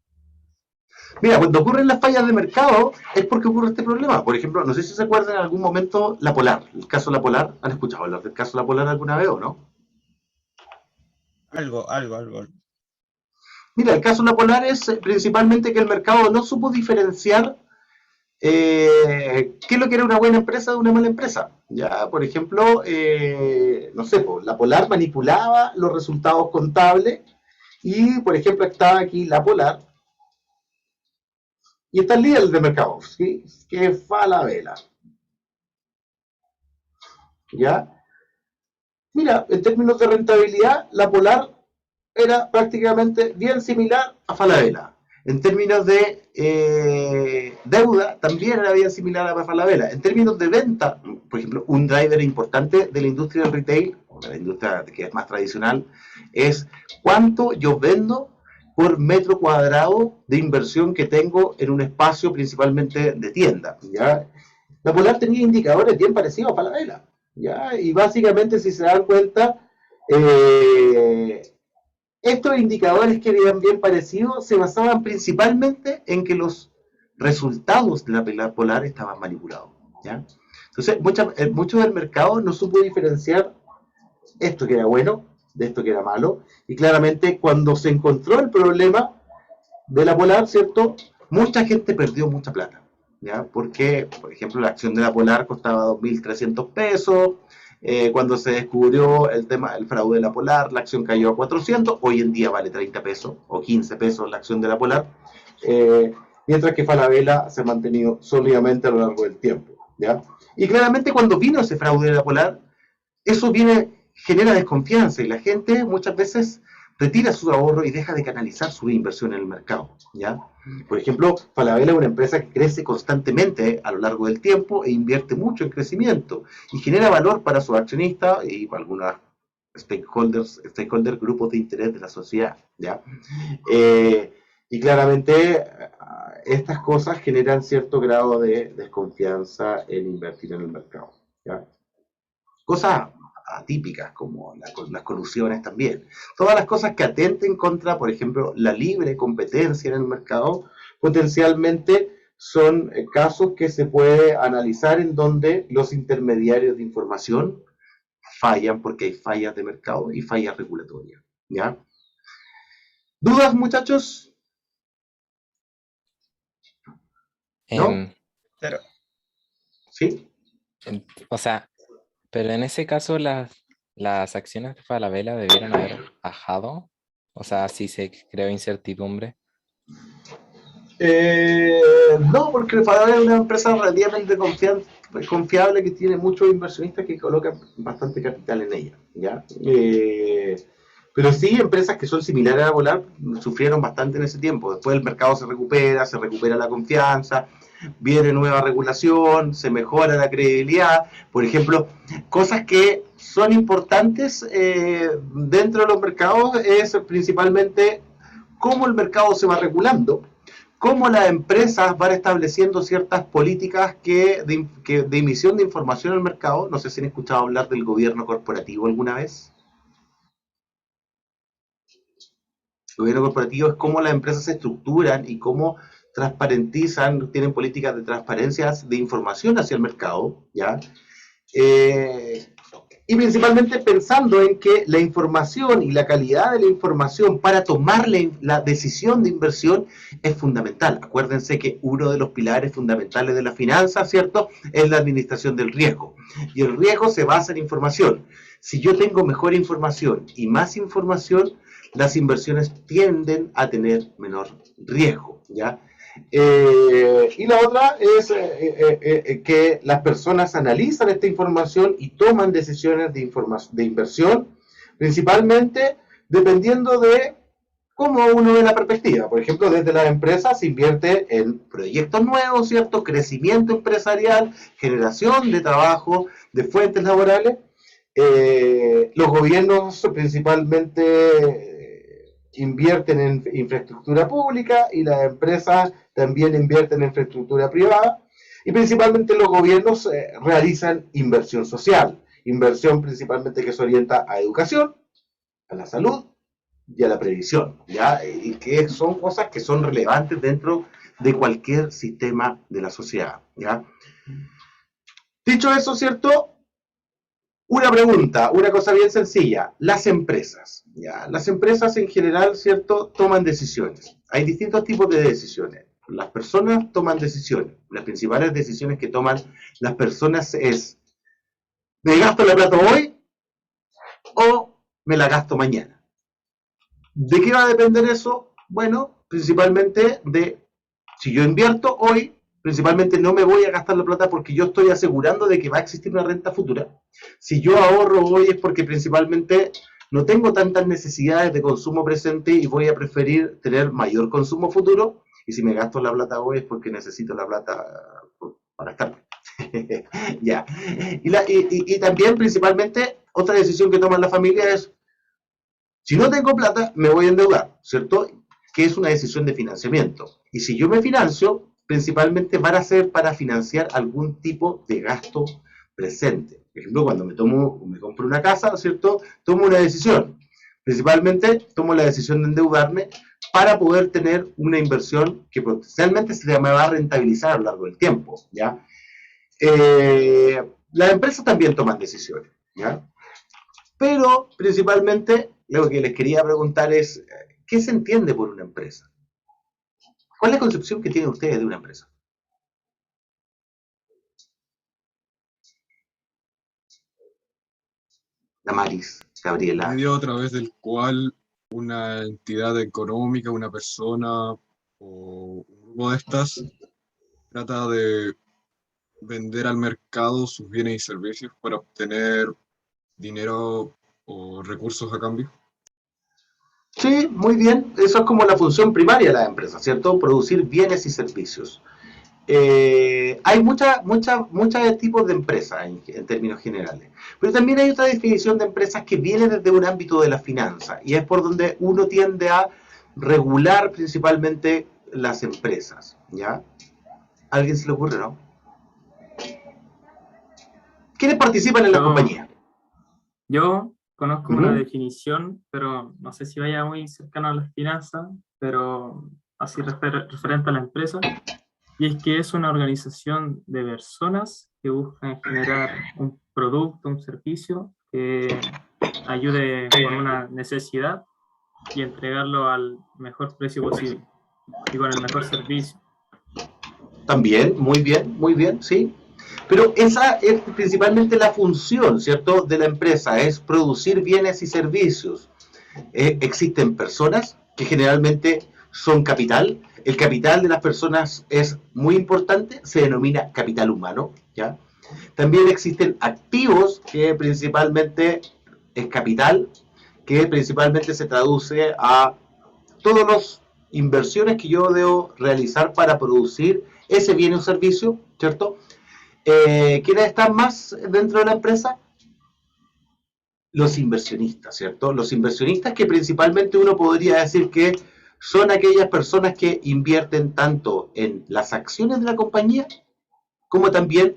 Mira, cuando ocurren las fallas de mercado es porque ocurre este problema. Por ejemplo, no sé si se acuerdan en algún momento La Polar, el caso La Polar. ¿Han escuchado hablar del caso La Polar alguna vez o no? Algo. Mira, el caso La Polar es principalmente que el mercado no supo diferenciar qué es lo que era una buena empresa de una mala empresa. Ya, por ejemplo, no sé, La Polar manipulaba los resultados contables y, por ejemplo, estaba aquí La Polar y está el líder de mercado, ¿sí? Que es Falabella. ¿Ya? Mira, en términos de rentabilidad, La Polar era prácticamente bien similar a Falabella. En términos de deuda, también era bien similar a Falabella. En términos de venta, por ejemplo, un driver importante de la industria del retail, o de la industria que es más tradicional, es cuánto yo vendo por metro cuadrado de inversión que tengo en un espacio principalmente de tienda, ¿ya? La Polar tenía indicadores bien parecidos a Falabella, ¿ya? Y básicamente, si se dan cuenta, estos indicadores que eran bien parecidos se basaban principalmente en que los resultados de la Polar estaban manipulados, ¿ya? Entonces, mucho del mercado no supo diferenciar esto que era bueno de esto que era malo, y claramente cuando se encontró el problema de La Polar, ¿cierto? Mucha gente perdió mucha plata, ¿ya? Porque, por ejemplo, la acción de la Polar costaba 2.300 pesos. Cuando se descubrió el tema del fraude de la Polar, la acción cayó a 400. Hoy en día vale 30 pesos o 15 pesos la acción de la Polar. Mientras que Falabella se ha mantenido sólidamente a lo largo del tiempo, ¿ya? Y claramente cuando vino ese fraude de la Polar, eso genera desconfianza y la gente muchas veces retira su ahorro y deja de canalizar su inversión en el mercado, ¿ya? Por ejemplo, Falabella es una empresa que crece constantemente a lo largo del tiempo e invierte mucho en crecimiento y genera valor para sus accionistas y para algunos stakeholders, grupos de interés de la sociedad, ¿ya? Y claramente estas cosas generan cierto grado de desconfianza en invertir en el mercado, ¿ya? Cosas atípicas como las colusiones también. Todas las cosas que atenten contra, por ejemplo, la libre competencia en el mercado, potencialmente son casos que se puede analizar en donde los intermediarios de información fallan porque hay fallas de mercado y fallas regulatorias, ¿ya? ¿Dudas, muchachos? ¿No? Pero, ¿Sí? O sea, pero en ese caso las acciones de Falabella debieron haber bajado. O sea, si se creó incertidumbre. No, porque Falabella es una empresa relativamente confiable que tiene muchos inversionistas que colocan bastante capital en ella, ¿ya? Pero sí, empresas que son similares a Polar sufrieron bastante en ese tiempo. Después el mercado se recupera la confianza, viene nueva regulación, se mejora la credibilidad. Por ejemplo, cosas que son importantes dentro de los mercados es principalmente cómo el mercado se va regulando, cómo las empresas van estableciendo ciertas políticas de emisión de información al mercado. No sé si han escuchado hablar del gobierno corporativo alguna vez. El gobierno corporativo es cómo las empresas se estructuran y cómo transparentizan, tienen políticas de transparencia de información hacia el mercado, ¿ya? Y principalmente pensando en que la información y la calidad de la información para tomar la decisión de inversión es fundamental. Acuérdense que uno de los pilares fundamentales de la finanza, ¿cierto?, es la administración del riesgo. Y el riesgo se basa en información. Si yo tengo mejor información y más información, las inversiones tienden a tener menor riesgo, ¿ya? Y la otra es que las personas analizan esta información y toman decisiones de inversión, principalmente dependiendo de cómo uno ve la perspectiva. Por ejemplo, desde las empresas se invierte en proyectos nuevos, ¿cierto? Crecimiento empresarial, generación de trabajo, de fuentes laborales. Los gobiernos principalmente invierten en infraestructura pública y las empresas también invierten en infraestructura privada, y principalmente los gobiernos realizan inversión social, inversión principalmente que se orienta a educación, a la salud y a la previsión, ¿ya? Y que son cosas que son relevantes dentro de cualquier sistema de la sociedad, ¿ya? Dicho eso, ¿cierto? Una pregunta, una cosa bien sencilla. Las empresas, ¿ya? Las empresas en general, ¿cierto?, toman decisiones. Hay distintos tipos de decisiones. Las personas toman decisiones. Las principales decisiones que toman las personas es: ¿me gasto la plata hoy o me la gasto mañana? ¿De qué va a depender eso? Bueno, principalmente de, si yo invierto hoy, principalmente no me voy a gastar la plata porque yo estoy asegurando de que va a existir una renta futura. Si yo ahorro hoy es porque principalmente no tengo tantas necesidades de consumo presente y voy a preferir tener mayor consumo futuro. Y si me gasto la plata hoy es porque necesito la plata para gastarla. Ya. Y también principalmente otra decisión que toman las familias es: si no tengo plata, me voy a endeudar, ¿cierto? Que es una decisión de financiamiento. Y si yo me financio, principalmente van a ser para financiar algún tipo de gasto presente. Por ejemplo, cuando me compro una casa, ¿cierto?, tomo una decisión. Principalmente tomo la decisión de endeudarme para poder tener una inversión que potencialmente se me va a rentabilizar a lo largo del tiempo, ¿ya? Las empresas también toman decisiones, ¿ya? Pero principalmente lo que les quería preguntar es: ¿qué se entiende por una empresa? ¿Cuál es la concepción que tienen ustedes de una empresa? Damaris, Gabriela. Medio a través del cual una entidad económica, una persona o un grupo de estas trata de vender al mercado sus bienes y servicios para obtener dinero o recursos a cambio. Sí, muy bien. Eso es como la función primaria de la empresa, ¿cierto? Producir bienes y servicios. Hay muchos tipos de empresas en términos generales, pero también hay otra definición de empresas que viene desde un ámbito de la finanza y es por donde uno tiende a regular principalmente las empresas, ¿ya? ¿A alguien se le ocurre, no? ¿Quiénes participan en la compañía? Yo conozco una definición, pero no sé si vaya muy cercano a las finanzas, pero así referente a la empresa, y es que es una organización de personas que buscan generar un producto, un servicio que ayude con una necesidad y entregarlo al mejor precio posible y con el mejor servicio. También, muy bien, sí. Pero esa es principalmente la función, ¿cierto?, de la empresa, es producir bienes y servicios. Existen personas que generalmente son capital. El capital de las personas es muy importante, se denomina capital humano, ¿ya? También existen activos, que principalmente es capital, que principalmente se traduce a todas las inversiones que yo debo realizar para producir ese bien o servicio, ¿cierto? ¿Quiénes están más dentro de la empresa? Los inversionistas, ¿cierto? Los inversionistas que principalmente uno podría decir que son aquellas personas que invierten tanto en las acciones de la compañía como también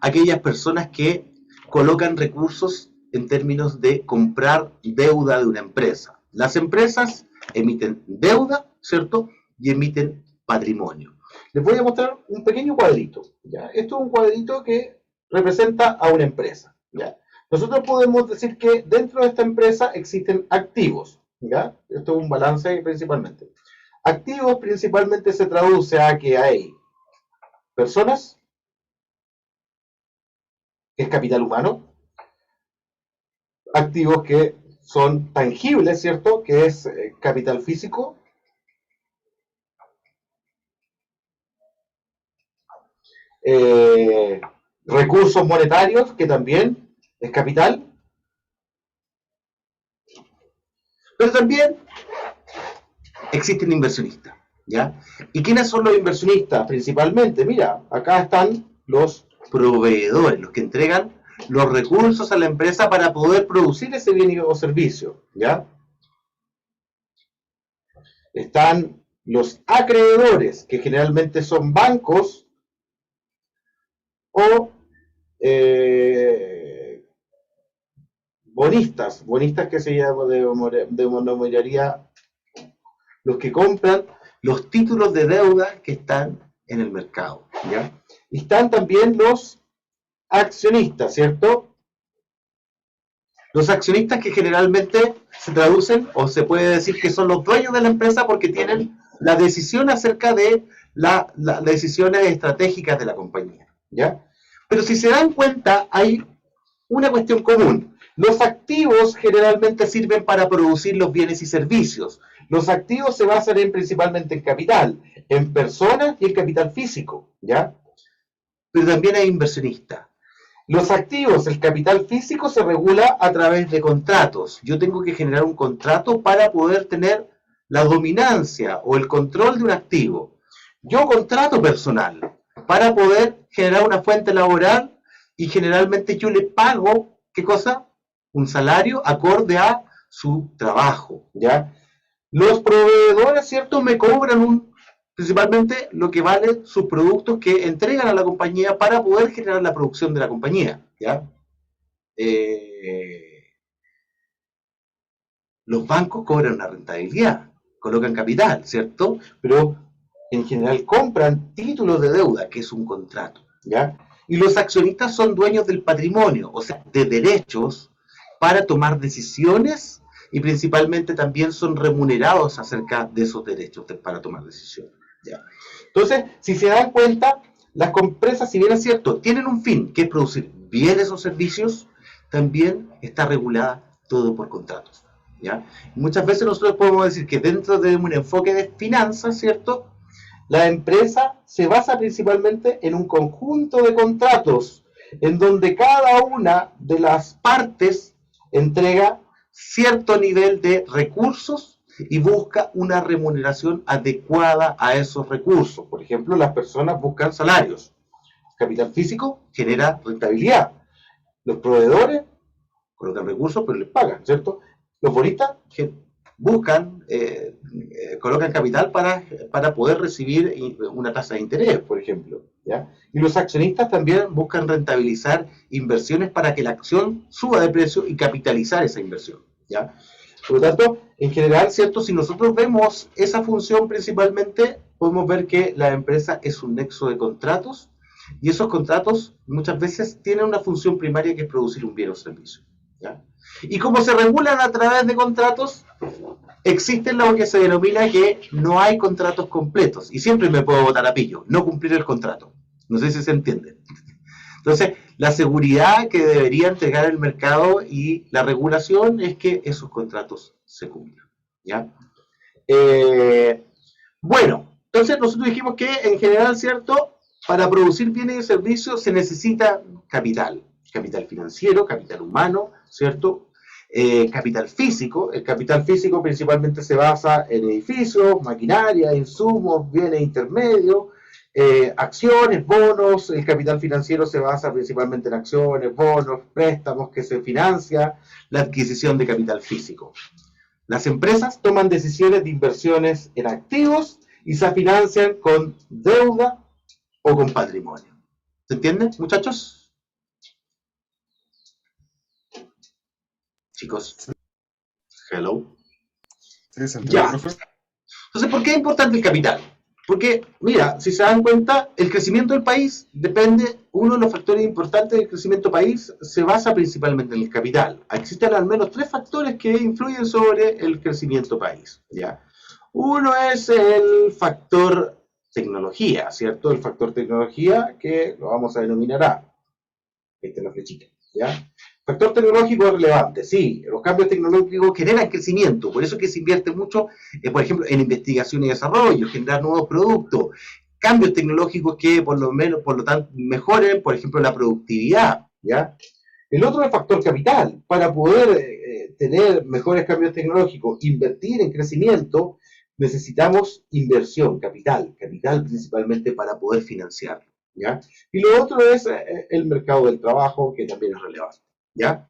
aquellas personas que colocan recursos en términos de comprar deuda de una empresa. Las empresas emiten deuda, ¿cierto? Y emiten patrimonio. Les voy a mostrar un pequeño cuadrito, ¿ya? Esto es un cuadrito que representa a una empresa, ¿ya? Nosotros podemos decir que dentro de esta empresa existen activos, ¿ya? Esto es un balance principalmente. Activos principalmente se traduce a que hay personas, que es capital humano, activos que son tangibles, ¿cierto?, que es capital físico, recursos monetarios, que también es capital, pero también existen inversionistas, ¿ya? ¿Y quiénes son los inversionistas? Principalmente, mira, acá están los proveedores, los que entregan los recursos a la empresa para poder producir ese bien o servicio, ¿ya? Están los acreedores, que generalmente son bancos o bonistas que se llama denominaría los que compran los títulos de deuda que están en el mercado, ¿ya? Y están también los accionistas, ¿cierto? Los accionistas que generalmente se traducen o se puede decir que son los dueños de la empresa porque tienen la decisión acerca de las decisiones estratégicas de la compañía, ¿ya? Pero si se dan cuenta, hay una cuestión común. Los activos generalmente sirven para producir los bienes y servicios. Los activos se basan principalmente en capital, en personas y en capital físico, ¿ya? Pero también hay inversionistas. Los activos, el capital físico se regula a través de contratos. Yo tengo que generar un contrato para poder tener la dominancia o el control de un activo. Yo contrato personal para poder generar una fuente laboral y generalmente yo le pago, ¿qué cosa? Un salario acorde a su trabajo, ¿ya? Los proveedores, ¿cierto?, me cobran principalmente lo que valen sus productos que entregan a la compañía para poder generar la producción de la compañía, ¿ya? Los bancos cobran una rentabilidad, colocan capital, ¿cierto? Pero en general compran títulos de deuda, que es un contrato, ¿ya? Y los accionistas son dueños del patrimonio, o sea, de derechos para tomar decisiones y principalmente también son remunerados acerca de esos derechos para tomar decisiones, ¿ya? Entonces, si se dan cuenta, las empresas, si bien es cierto, tienen un fin, que es producir bienes o servicios, también está regulada todo por contratos, ¿ya? Muchas veces nosotros podemos decir que dentro de un enfoque de finanzas, ¿cierto?, la empresa se basa principalmente en un conjunto de contratos en donde cada una de las partes entrega cierto nivel de recursos y busca una remuneración adecuada a esos recursos. Por ejemplo, las personas buscan salarios. Capital físico genera rentabilidad. Los proveedores colocan recursos, pero les pagan, ¿cierto? Los bonistas buscan, colocan capital para poder recibir una tasa de interés, por ejemplo, ¿ya? Y los accionistas también buscan rentabilizar inversiones para que la acción suba de precio y capitalizar esa inversión, ¿ya? Por lo tanto, en general, ¿cierto? Si nosotros vemos esa función principalmente, podemos ver que la empresa es un nexo de contratos, y esos contratos muchas veces tienen una función primaria que es producir un bien o servicio, ¿ya? Y como se regulan a través de contratos, existe lo que se denomina que no hay contratos completos, y siempre me puedo botar a pillo, no cumplir el contrato. No sé si se entiende. Entonces, la seguridad que debería entregar el mercado y la regulación es que esos contratos se cumplan, ¿ya? Bueno, entonces nosotros dijimos que en general, ¿cierto?, para producir bienes y servicios se necesita capital. Capital financiero, capital humano, ¿cierto? Capital físico. El capital físico principalmente se basa en edificios, maquinaria, insumos, bienes intermedios, acciones, bonos. El capital financiero se basa principalmente en acciones, bonos, préstamos que se financia la adquisición de capital físico. Las empresas toman decisiones de inversiones en activos y se financian con deuda o con patrimonio. ¿Se entiende, muchachos? Chicos. Hello. Sí, se entiende, Ya. profe. Entonces, ¿por qué es importante el capital? Porque, mira, si se dan cuenta, el crecimiento del país depende, uno de los factores importantes del crecimiento del país se basa principalmente en el capital. Existen al menos 3 factores que influyen sobre el crecimiento del país, ¿ya? Uno es el factor tecnología, ¿cierto? El factor tecnología que lo vamos a denominar A. Esta es la flechita, ¿ya? Factor tecnológico es relevante, sí, los cambios tecnológicos generan crecimiento, por eso es que se invierte mucho, por ejemplo, en investigación y desarrollo, generar nuevos productos, cambios tecnológicos que por lo tanto, mejoren, por ejemplo, la productividad, ¿ya? El otro es el factor capital, para poder tener mejores cambios tecnológicos, invertir en crecimiento, necesitamos inversión, capital principalmente para poder financiarlo, ¿ya? Y lo otro es el mercado del trabajo, que también es relevante, ¿ya?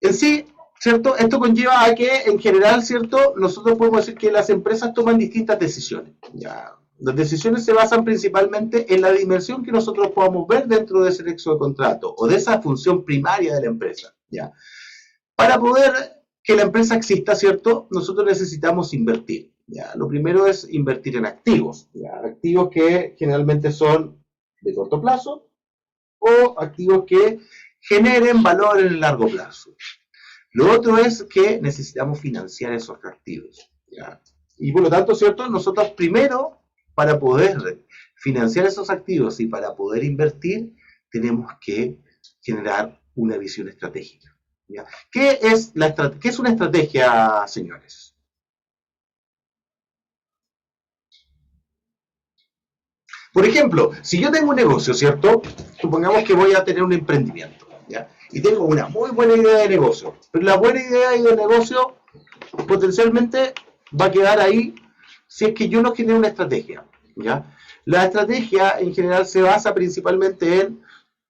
En sí, ¿cierto? Esto conlleva a que, en general, ¿cierto?, nosotros podemos decir que las empresas toman distintas decisiones, ¿ya? Las decisiones se basan principalmente en la dimensión que nosotros podamos ver dentro de ese nexo de contrato, o de esa función primaria de la empresa, ¿ya? Para poder que la empresa exista, ¿cierto?, nosotros necesitamos invertir, ¿ya? Lo primero es invertir en activos, ¿ya? Activos que generalmente son de corto plazo o activos que generen valor en el largo plazo. Lo otro es que necesitamos financiar esos activos, ¿ya? Y por lo tanto, ¿cierto?, nosotros primero, para poder financiar esos activos y para poder invertir, tenemos que generar una visión estratégica, ¿ya? ¿Qué es una estrategia, señores? Por ejemplo, si yo tengo un negocio, ¿cierto? Supongamos que voy a tener un emprendimiento, ¿ya? Y tengo una muy buena idea de negocio, pero la buena idea de negocio potencialmente va a quedar ahí si es que yo no genero una estrategia, ¿ya? La estrategia en general se basa principalmente en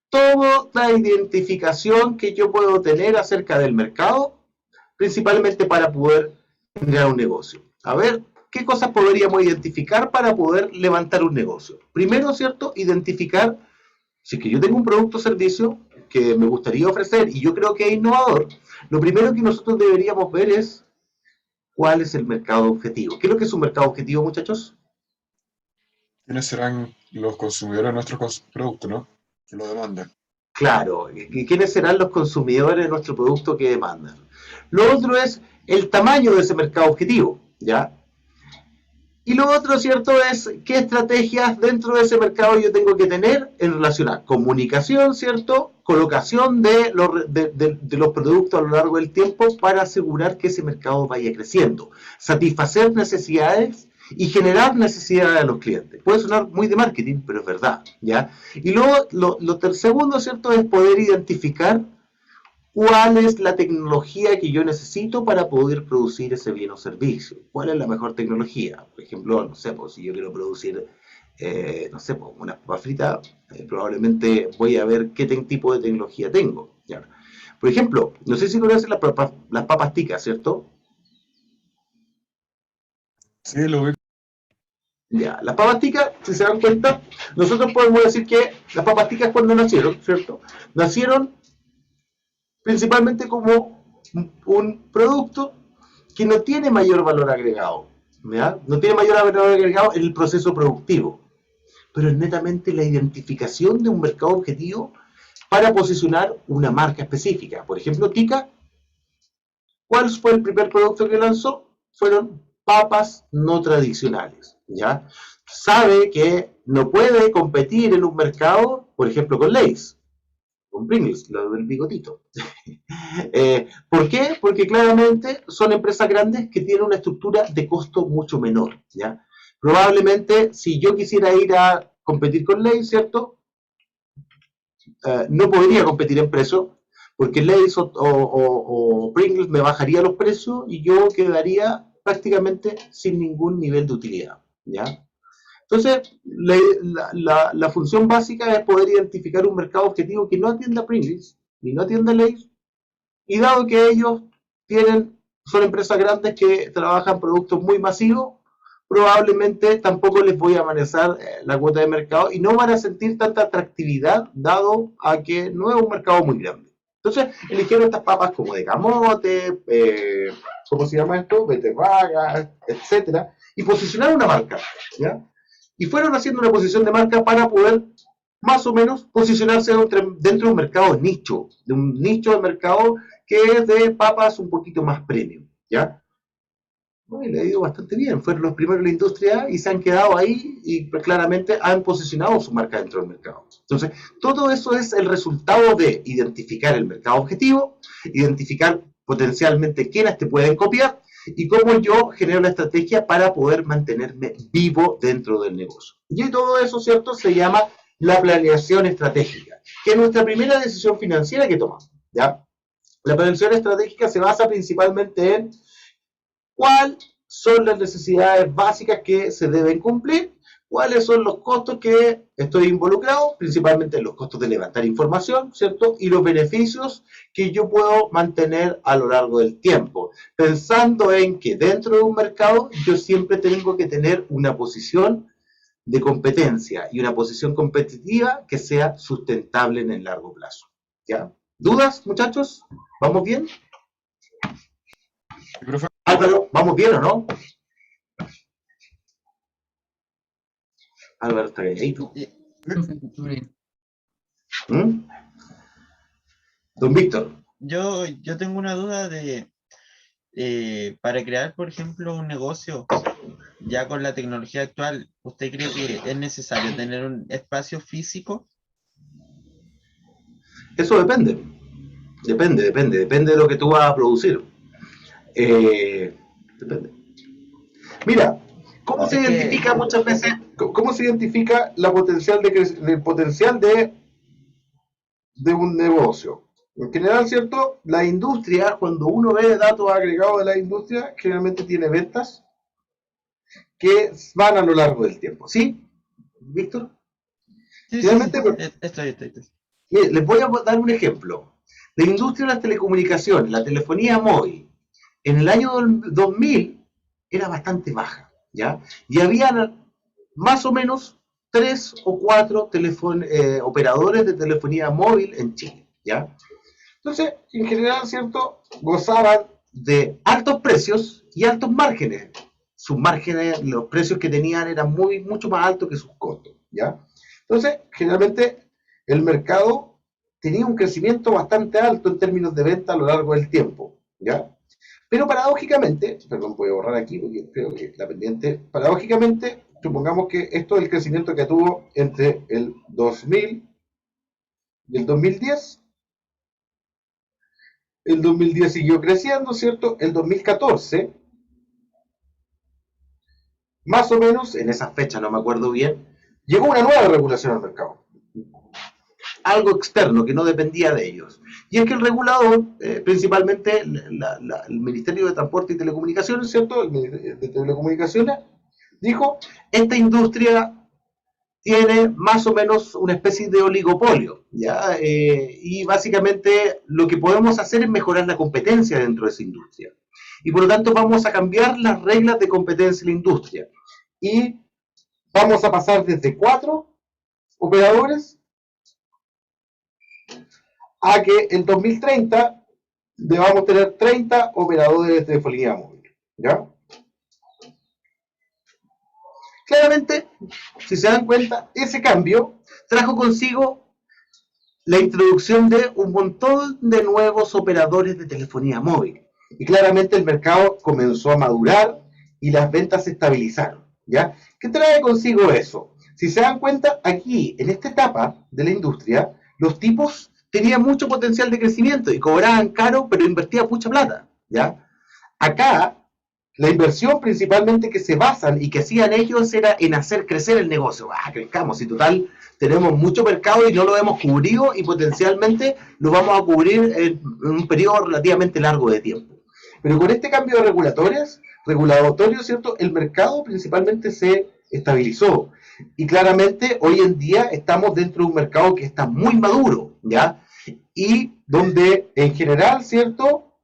toda la identificación que yo puedo tener acerca del mercado, principalmente para poder generar un negocio. A ver, ¿qué cosas podríamos identificar para poder levantar un negocio? Primero, ¿cierto?, identificar si es que yo tengo un producto o servicio que me gustaría ofrecer y yo creo que es innovador. Lo primero que nosotros deberíamos ver es cuál es el mercado objetivo. ¿Qué es lo que es un mercado objetivo, muchachos? ¿Quiénes serán los consumidores de nuestros productos, no? Que lo demandan. Claro, ¿quiénes serán los consumidores de nuestro producto que demandan? Lo otro es el tamaño de ese mercado objetivo, ¿ya? Y lo otro, ¿cierto?, es qué estrategias dentro de ese mercado yo tengo que tener en relación a comunicación, ¿cierto?, colocación de los productos a lo largo del tiempo para asegurar que ese mercado vaya creciendo, satisfacer necesidades y generar necesidades a los clientes. Puede sonar muy de marketing, pero es verdad, ¿ya? Y luego, lo segundo, ¿cierto?, es poder identificar cuál es la tecnología que yo necesito para poder producir ese bien o servicio. ¿Cuál es la mejor tecnología? Por ejemplo, no sé, pues, si yo quiero producir, no sé, pues, unas papas fritas, probablemente voy a ver qué tipo de tecnología tengo. ¿Ya? Por ejemplo, no sé si conocen las papas ticas, ¿cierto? Sí, lo veo. Ya, las papas ticas, si se dan cuenta, nosotros podemos decir que las papas ticas cuando nacieron, ¿cierto? Nacieron principalmente como un producto que no tiene mayor valor agregado, ¿ya? No tiene mayor valor agregado en el proceso productivo, pero es netamente la identificación de un mercado objetivo para posicionar una marca específica. Por ejemplo, Tica, ¿cuál fue el primer producto que lanzó? Fueron papas no tradicionales, ¿ya? Sabe que no puede competir en un mercado, por ejemplo, con Lay's, con Pringles, lo del bigotito. ¿Por qué? Porque claramente son empresas grandes que tienen una estructura de costo mucho menor, ¿ya? Probablemente, si yo quisiera ir a competir con Lay's, ¿cierto? No podría competir en precio, porque Lay's o Pringles me bajaría los precios y yo quedaría prácticamente sin ningún nivel de utilidad, ¿ya? Entonces, la función básica es poder identificar un mercado objetivo que no atienda a Pringles ni no atienda a Lay's, y dado que ellos son empresas grandes que trabajan productos muy masivos, probablemente tampoco les voy a manejar la cuota de mercado y no van a sentir tanta atractividad dado a que no es un mercado muy grande. Entonces, eligieron estas papas como de camote, ¿cómo se llama esto? Beterraga, etcétera, y posicionaron una marca, ¿ya? Y fueron haciendo una posición de marca para poder más o menos posicionarse dentro de un mercado nicho, de un nicho de mercado que es de papas un poquito más premium, ¿ya? Y le ha ido bastante bien, fueron los primeros en la industria y se han quedado ahí y claramente han posicionado su marca dentro del mercado. Entonces, todo eso es el resultado de identificar el mercado objetivo, identificar potencialmente quiénes te pueden copiar y cómo yo genero la estrategia para poder mantenerme vivo dentro del negocio. Y todo eso, ¿cierto?, se llama la planeación estratégica, que es nuestra primera decisión financiera que tomamos, ¿ya? La planeación estratégica se basa principalmente en cuáles son las necesidades básicas que se deben cumplir, cuáles son los costos que estoy involucrado, principalmente los costos de levantar información, ¿cierto? Y los beneficios que yo puedo mantener a lo largo del tiempo, pensando en que dentro de un mercado yo siempre tengo que tener una posición de competencia y una posición competitiva que sea sustentable en el largo plazo, ¿ya? ¿Dudas, muchachos? ¿Vamos bien? Álvaro, ¿vamos bien o no? Álvaro está calladito. ¿Mm? Don Víctor. Yo tengo una duda para crear, por ejemplo, un negocio ya con la tecnología actual, ¿usted cree que es necesario tener un espacio físico? Eso depende de lo que tú vas a producir. Depende. Mira, ¿cómo se identifica muchas veces, cómo se identifica el potencial de un negocio? En general, ¿cierto? La industria, cuando uno ve datos agregados de la industria, generalmente tiene ventas que van a lo largo del tiempo. ¿Sí, Víctor? Sí, estoy. Mire, les voy a dar un ejemplo. La industria de las telecomunicaciones, la telefonía móvil, en el año 2000 era bastante baja, ¿ya? Y había más o menos 3 o 4 operadores de telefonía móvil en Chile, ¿ya? Entonces, en general, ¿cierto?, gozaban de altos precios y altos márgenes. Sus márgenes, los precios que tenían eran mucho más altos que sus costos, ¿ya? Entonces, generalmente, el mercado tenía un crecimiento bastante alto en términos de venta a lo largo del tiempo, ¿ya? Pero paradójicamente, perdón, voy a borrar aquí porque creo que la pendiente, paradójicamente, supongamos que esto es el crecimiento que tuvo entre el 2000 y el 2010. El 2010 siguió creciendo, ¿cierto? El 2014, más o menos, en esa fecha, no me acuerdo bien, llegó una nueva regulación al mercado. Algo externo que no dependía de ellos. Y es que el regulador, principalmente el Ministerio de Transporte y Telecomunicaciones, ¿cierto? El Ministerio de Telecomunicaciones, dijo, esta industria tiene más o menos una especie de oligopolio, ¿ya? Y básicamente lo que podemos hacer es mejorar la competencia dentro de esa industria. Y por lo tanto vamos a cambiar las reglas de competencia en la industria. Y vamos a pasar desde 4 operadores a que en 2030 debamos tener 30 operadores de telefonía móvil, ¿ya? Claramente, si se dan cuenta, ese cambio trajo consigo la introducción de un montón de nuevos operadores de telefonía móvil. Y claramente el mercado comenzó a madurar y las ventas se estabilizaron, ¿ya? ¿Qué trae consigo eso? Si se dan cuenta, aquí, en esta etapa de la industria, los tipos tenían mucho potencial de crecimiento y cobraban caro, pero invertían mucha plata, ¿ya? Acá, la inversión principalmente que se basan y que hacían ellos era en hacer crecer el negocio. Crezcamos, y total, tenemos mucho mercado y no lo hemos cubrido y potencialmente lo vamos a cubrir en un periodo relativamente largo de tiempo. Pero con este cambio de regulatorio, ¿cierto? El mercado principalmente se estabilizó. Y claramente hoy en día estamos dentro de un mercado que está muy maduro, ¿ya? Y donde en general, ¿cierto?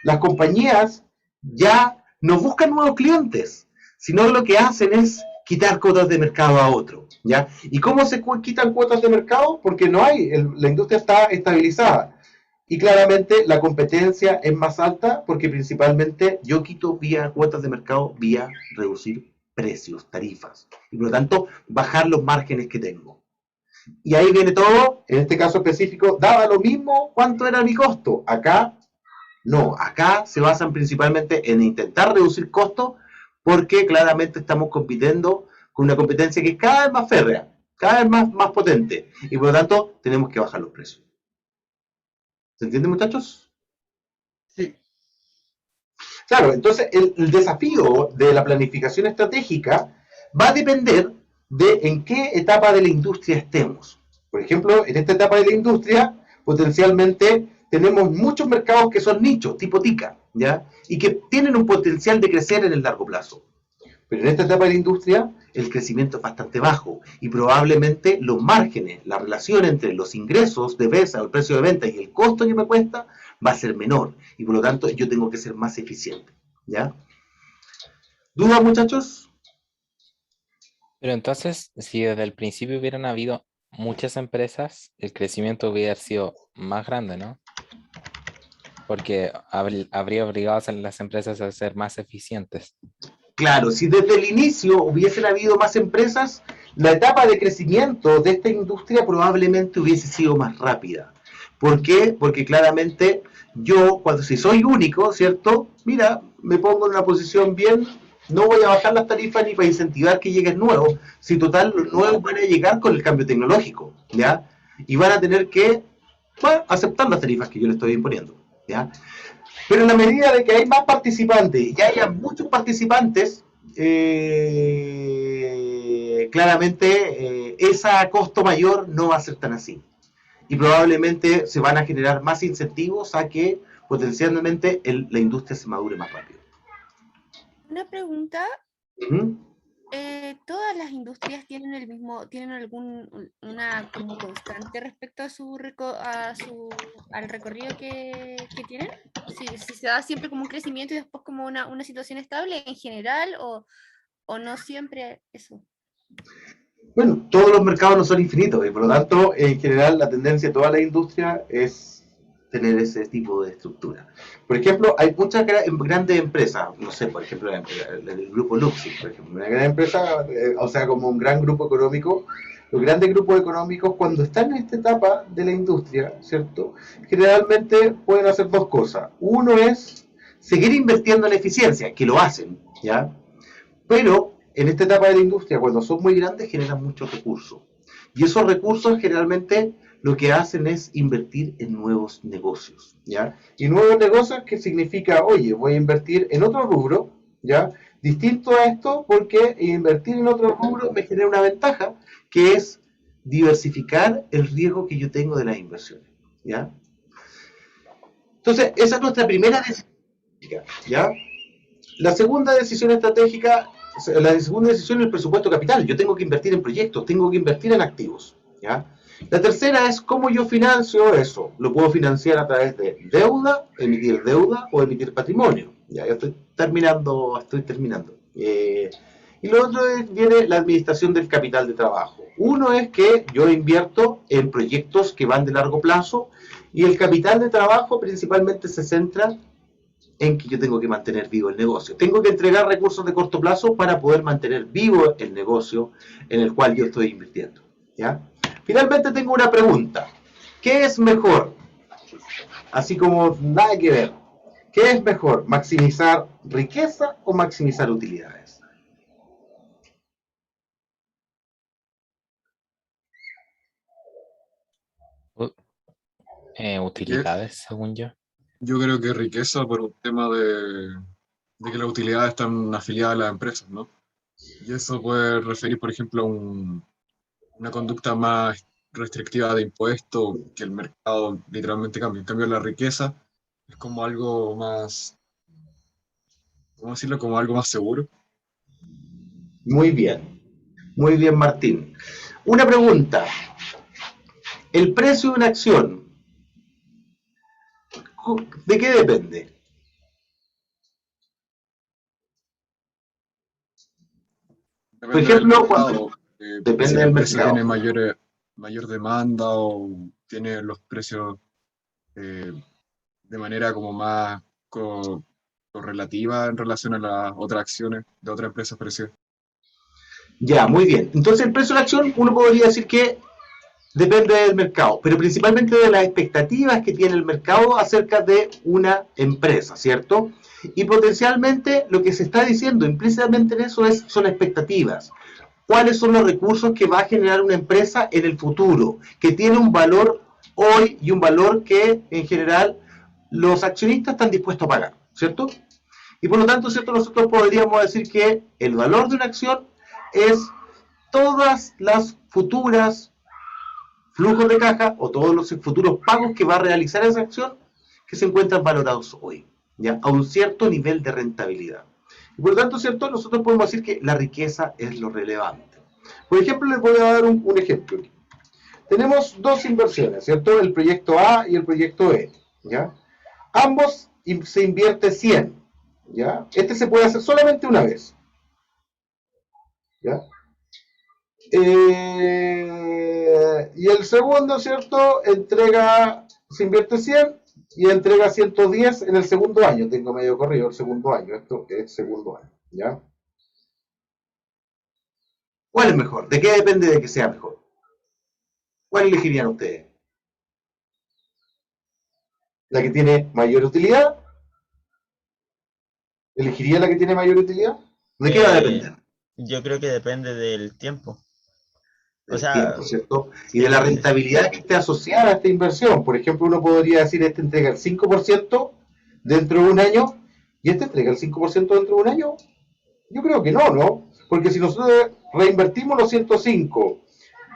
Las compañías ya no buscan nuevos clientes, sino lo que hacen es quitar cuotas de mercado a otro, ¿ya? ¿Y cómo se quitan cuotas de mercado? Porque no hay, la industria está estabilizada. Y claramente la competencia es más alta porque principalmente yo quito vía cuotas de mercado, vía reducir precios, tarifas. Y por lo tanto, bajar los márgenes que tengo. Y ahí viene todo, en este caso específico, daba lo mismo cuánto era mi costo. Acá, no, acá se basan principalmente en intentar reducir costos porque claramente estamos compitiendo con una competencia que es cada vez más férrea, cada vez más potente. Y por lo tanto, tenemos que bajar los precios. ¿Se entiende, muchachos? Sí. Claro, entonces el desafío de la planificación estratégica va a depender de en qué etapa de la industria estemos. Por ejemplo, en esta etapa de la industria, potencialmente tenemos muchos mercados que son nichos, tipo TICA, ¿ya? Y que tienen un potencial de crecer en el largo plazo. Pero en esta etapa de la industria, el crecimiento es bastante bajo y probablemente los márgenes, la relación entre los ingresos de venta, el precio de venta y el costo que me cuesta, va a ser menor. Y por lo tanto, yo tengo que ser más eficiente, ¿ya? ¿Dudas, muchachos? Pero entonces, si desde el principio hubieran habido muchas empresas, el crecimiento hubiera sido más grande, ¿no? Porque habría obligado a las empresas a ser más eficientes. Claro, si desde el inicio hubiesen habido más empresas, la etapa de crecimiento de esta industria probablemente hubiese sido más rápida. ¿Por qué? Porque claramente yo, si soy único, ¿cierto? Mira, me pongo en una posición bien, no voy a bajar las tarifas ni para incentivar que lleguen nuevos. Si total, los nuevos van a llegar con el cambio tecnológico, ¿ya? Y van a tener que, bueno, aceptar las tarifas que yo les estoy imponiendo, ¿ya? Pero en la medida de que hay más participantes y haya muchos participantes, claramente ese costo mayor no va a ser tan así. Y probablemente se van a generar más incentivos a que potencialmente la industria se madure más rápido. Una pregunta. ¿Todas las industrias tienen una como constante respecto a al recorrido que tienen? Si se da siempre como un crecimiento y después como una situación estable en general o no siempre eso. Bueno, todos los mercados no son infinitos y por lo tanto, en general, la tendencia de toda la industria es tener ese tipo de estructura. Por ejemplo, hay muchas grandes empresas, no sé, por ejemplo, el grupo Luxi, por ejemplo, una gran empresa, o sea, como un gran grupo económico. Los grandes grupos económicos, cuando están en esta etapa de la industria, ¿cierto? Generalmente pueden hacer dos cosas. Uno es seguir invirtiendo en eficiencia, que lo hacen, ¿ya? Pero en esta etapa de la industria, cuando son muy grandes, generan muchos recursos. Y esos recursos generalmente lo que hacen es invertir en nuevos negocios, ¿ya? Y nuevos negocios, que significa, oye, voy a invertir en otro rubro, ¿ya? Distinto a esto, porque invertir en otro rubro me genera una ventaja, que es diversificar el riesgo que yo tengo de las inversiones, ¿ya? Entonces, esa es nuestra primera decisión estratégica, ¿ya? La segunda decisión estratégica, la segunda decisión es el presupuesto capital. Yo tengo que invertir en proyectos, tengo que invertir en activos, ¿ya? La tercera es cómo yo financio eso. Lo puedo financiar a través de deuda, emitir deuda o emitir patrimonio. Ya estoy terminando. Y lo otro viene la administración del capital de trabajo. Uno es que yo invierto en proyectos que van de largo plazo, y el capital de trabajo principalmente se centra en que yo tengo que mantener vivo el negocio. Tengo que entregar recursos de corto plazo para poder mantener vivo el negocio en el cual yo estoy invirtiendo, ¿ya? Finalmente tengo una pregunta. ¿Qué es mejor? Así como nada que ver. ¿Qué es mejor? ¿Maximizar riqueza o maximizar utilidades? Utilidades, según yo. Yo creo que riqueza por un tema de que las utilidades están afiliadas a las empresas, ¿no? Y eso puede referir, por ejemplo, a una conducta más restrictiva de impuestos, que el mercado literalmente cambia. En cambio, la riqueza es como algo más, ¿cómo decirlo? Como algo más seguro. Muy bien, Martín. Una pregunta. ¿El precio de una acción, de qué depende? Por ejemplo, cuando depende si la del empresa mercado. tiene mayor demanda o tiene los precios de manera como más correlativa en relación a las otras acciones de otras empresas parecidas. Ya, muy bien. Entonces, el precio de la acción, uno podría decir que depende del mercado, pero principalmente de las expectativas que tiene el mercado acerca de una empresa, ¿cierto? Y potencialmente lo que se está diciendo implícitamente en eso son expectativas. ¿Cuáles son los recursos que va a generar una empresa en el futuro? Que tiene un valor hoy y un valor que en general los accionistas están dispuestos a pagar, ¿cierto? Y por lo tanto, ¿cierto? Nosotros podríamos decir que el valor de una acción es todas las futuras flujos de caja o todos los futuros pagos que va a realizar esa acción que se encuentran valorados hoy, ¿ya? A un cierto nivel de rentabilidad. Y por lo tanto, ¿cierto? Nosotros podemos decir que la riqueza es lo relevante. Por ejemplo, les voy a dar un ejemplo. Tenemos dos inversiones, ¿cierto? El proyecto A y el proyecto E, ¿ya? Ambos se invierte 100, ¿ya? Este se puede hacer solamente una vez, ¿ya? Y el segundo, ¿cierto? Se invierte 100 y entrega 110 en el segundo año. Tengo medio corrido el segundo año. Esto es segundo año, ¿ya? ¿Cuál es mejor? ¿De qué depende de que sea mejor? ¿Cuál elegirían ustedes? ¿La que tiene mayor utilidad? ¿Elegiría la que tiene mayor utilidad? ¿De qué va a depender? Yo creo que depende del tiempo. Del tiempo, ¿cierto? Y de la rentabilidad que esté asociada a esta inversión. Por ejemplo, uno podría decir, este entrega el 5% dentro de un año, y este entrega el 5% dentro de un año. Yo creo que no, ¿no? Porque si nosotros reinvertimos los 105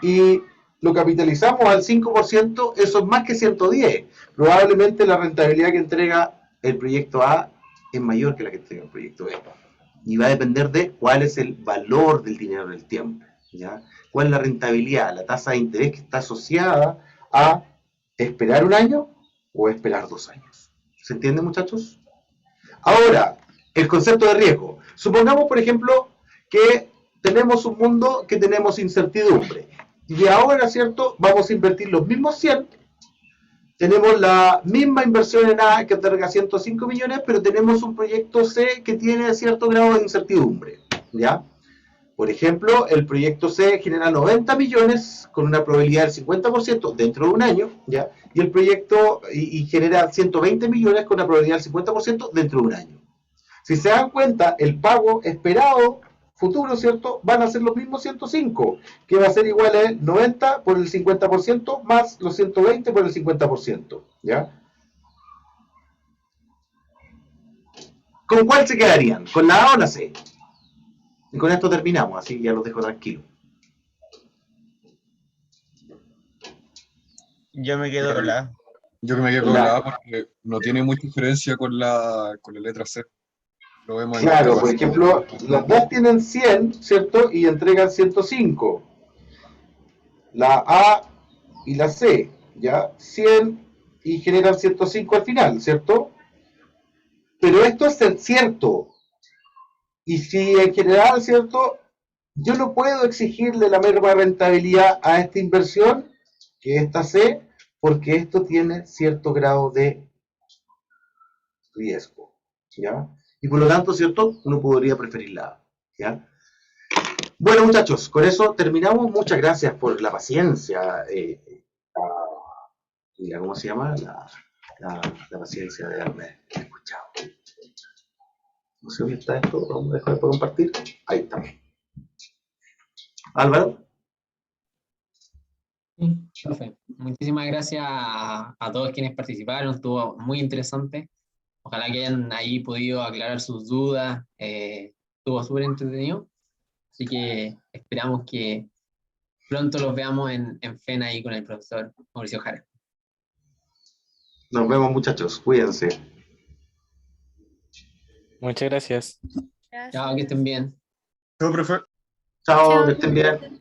y lo capitalizamos al 5%, eso es más que 110. Probablemente la rentabilidad que entrega el proyecto A es mayor que la que entrega el proyecto B. Y va a depender de cuál es el valor del dinero en el tiempo, ¿ya? ¿Cuál es la rentabilidad, la tasa de interés que está asociada a esperar un año o esperar 2 años? ¿Se entiende, muchachos? Ahora, el concepto de riesgo. Supongamos, por ejemplo, que tenemos un mundo que tenemos incertidumbre. Y ahora, ¿cierto? Vamos a invertir los mismos 100. Tenemos la misma inversión en A que otorga 105 millones, pero tenemos un proyecto C que tiene cierto grado de incertidumbre, ¿ya? Por ejemplo, el proyecto C genera 90 millones con una probabilidad del 50% dentro de un año, ¿ya? Y el proyecto y genera 120 millones con una probabilidad del 50% dentro de un año. Si se dan cuenta, el pago esperado futuro, ¿cierto? Van a ser los mismos 105, que va a ser igual a 90 por el 50% más los 120 por el 50%, ¿ya? ¿Con cuál se quedarían? ¿Con la A o la C? Y con esto terminamos, así ya los dejo tranquilos. Yo me quedo con la A. Yo que me quedo con la A porque no tiene mucha diferencia con la letra C. Lo vemos en Claro, por capacidad. ejemplo, las dos tienen 100, ¿cierto? Y entregan 105. La A y la C, ¿ya? 100 y generan 105 al final, ¿cierto? Pero esto es cierto. Y si en general, ¿cierto? Yo no puedo exigirle la misma rentabilidad a esta inversión que esta C, porque esto tiene cierto grado de riesgo, ¿ya? Y por lo tanto, ¿cierto? Uno podría preferir la A, ¿ya? Bueno, muchachos, con eso terminamos. Muchas gracias por la paciencia. ¿Cómo se llama? La paciencia de haberme escuchado. No sé dónde está esto. Vamos a dejar de compartir. Ahí está. Álvaro. Sí, profe. Muchísimas gracias a todos quienes participaron, estuvo muy interesante. Ojalá que hayan ahí podido aclarar sus dudas, estuvo súper entretenido. Así que esperamos que pronto los veamos en FEN ahí con el profesor Mauricio Jara. Nos vemos, muchachos. Cuídense. Muchas gracias. Chao, que estén bien. Chao, profe. Chao, que estén bien.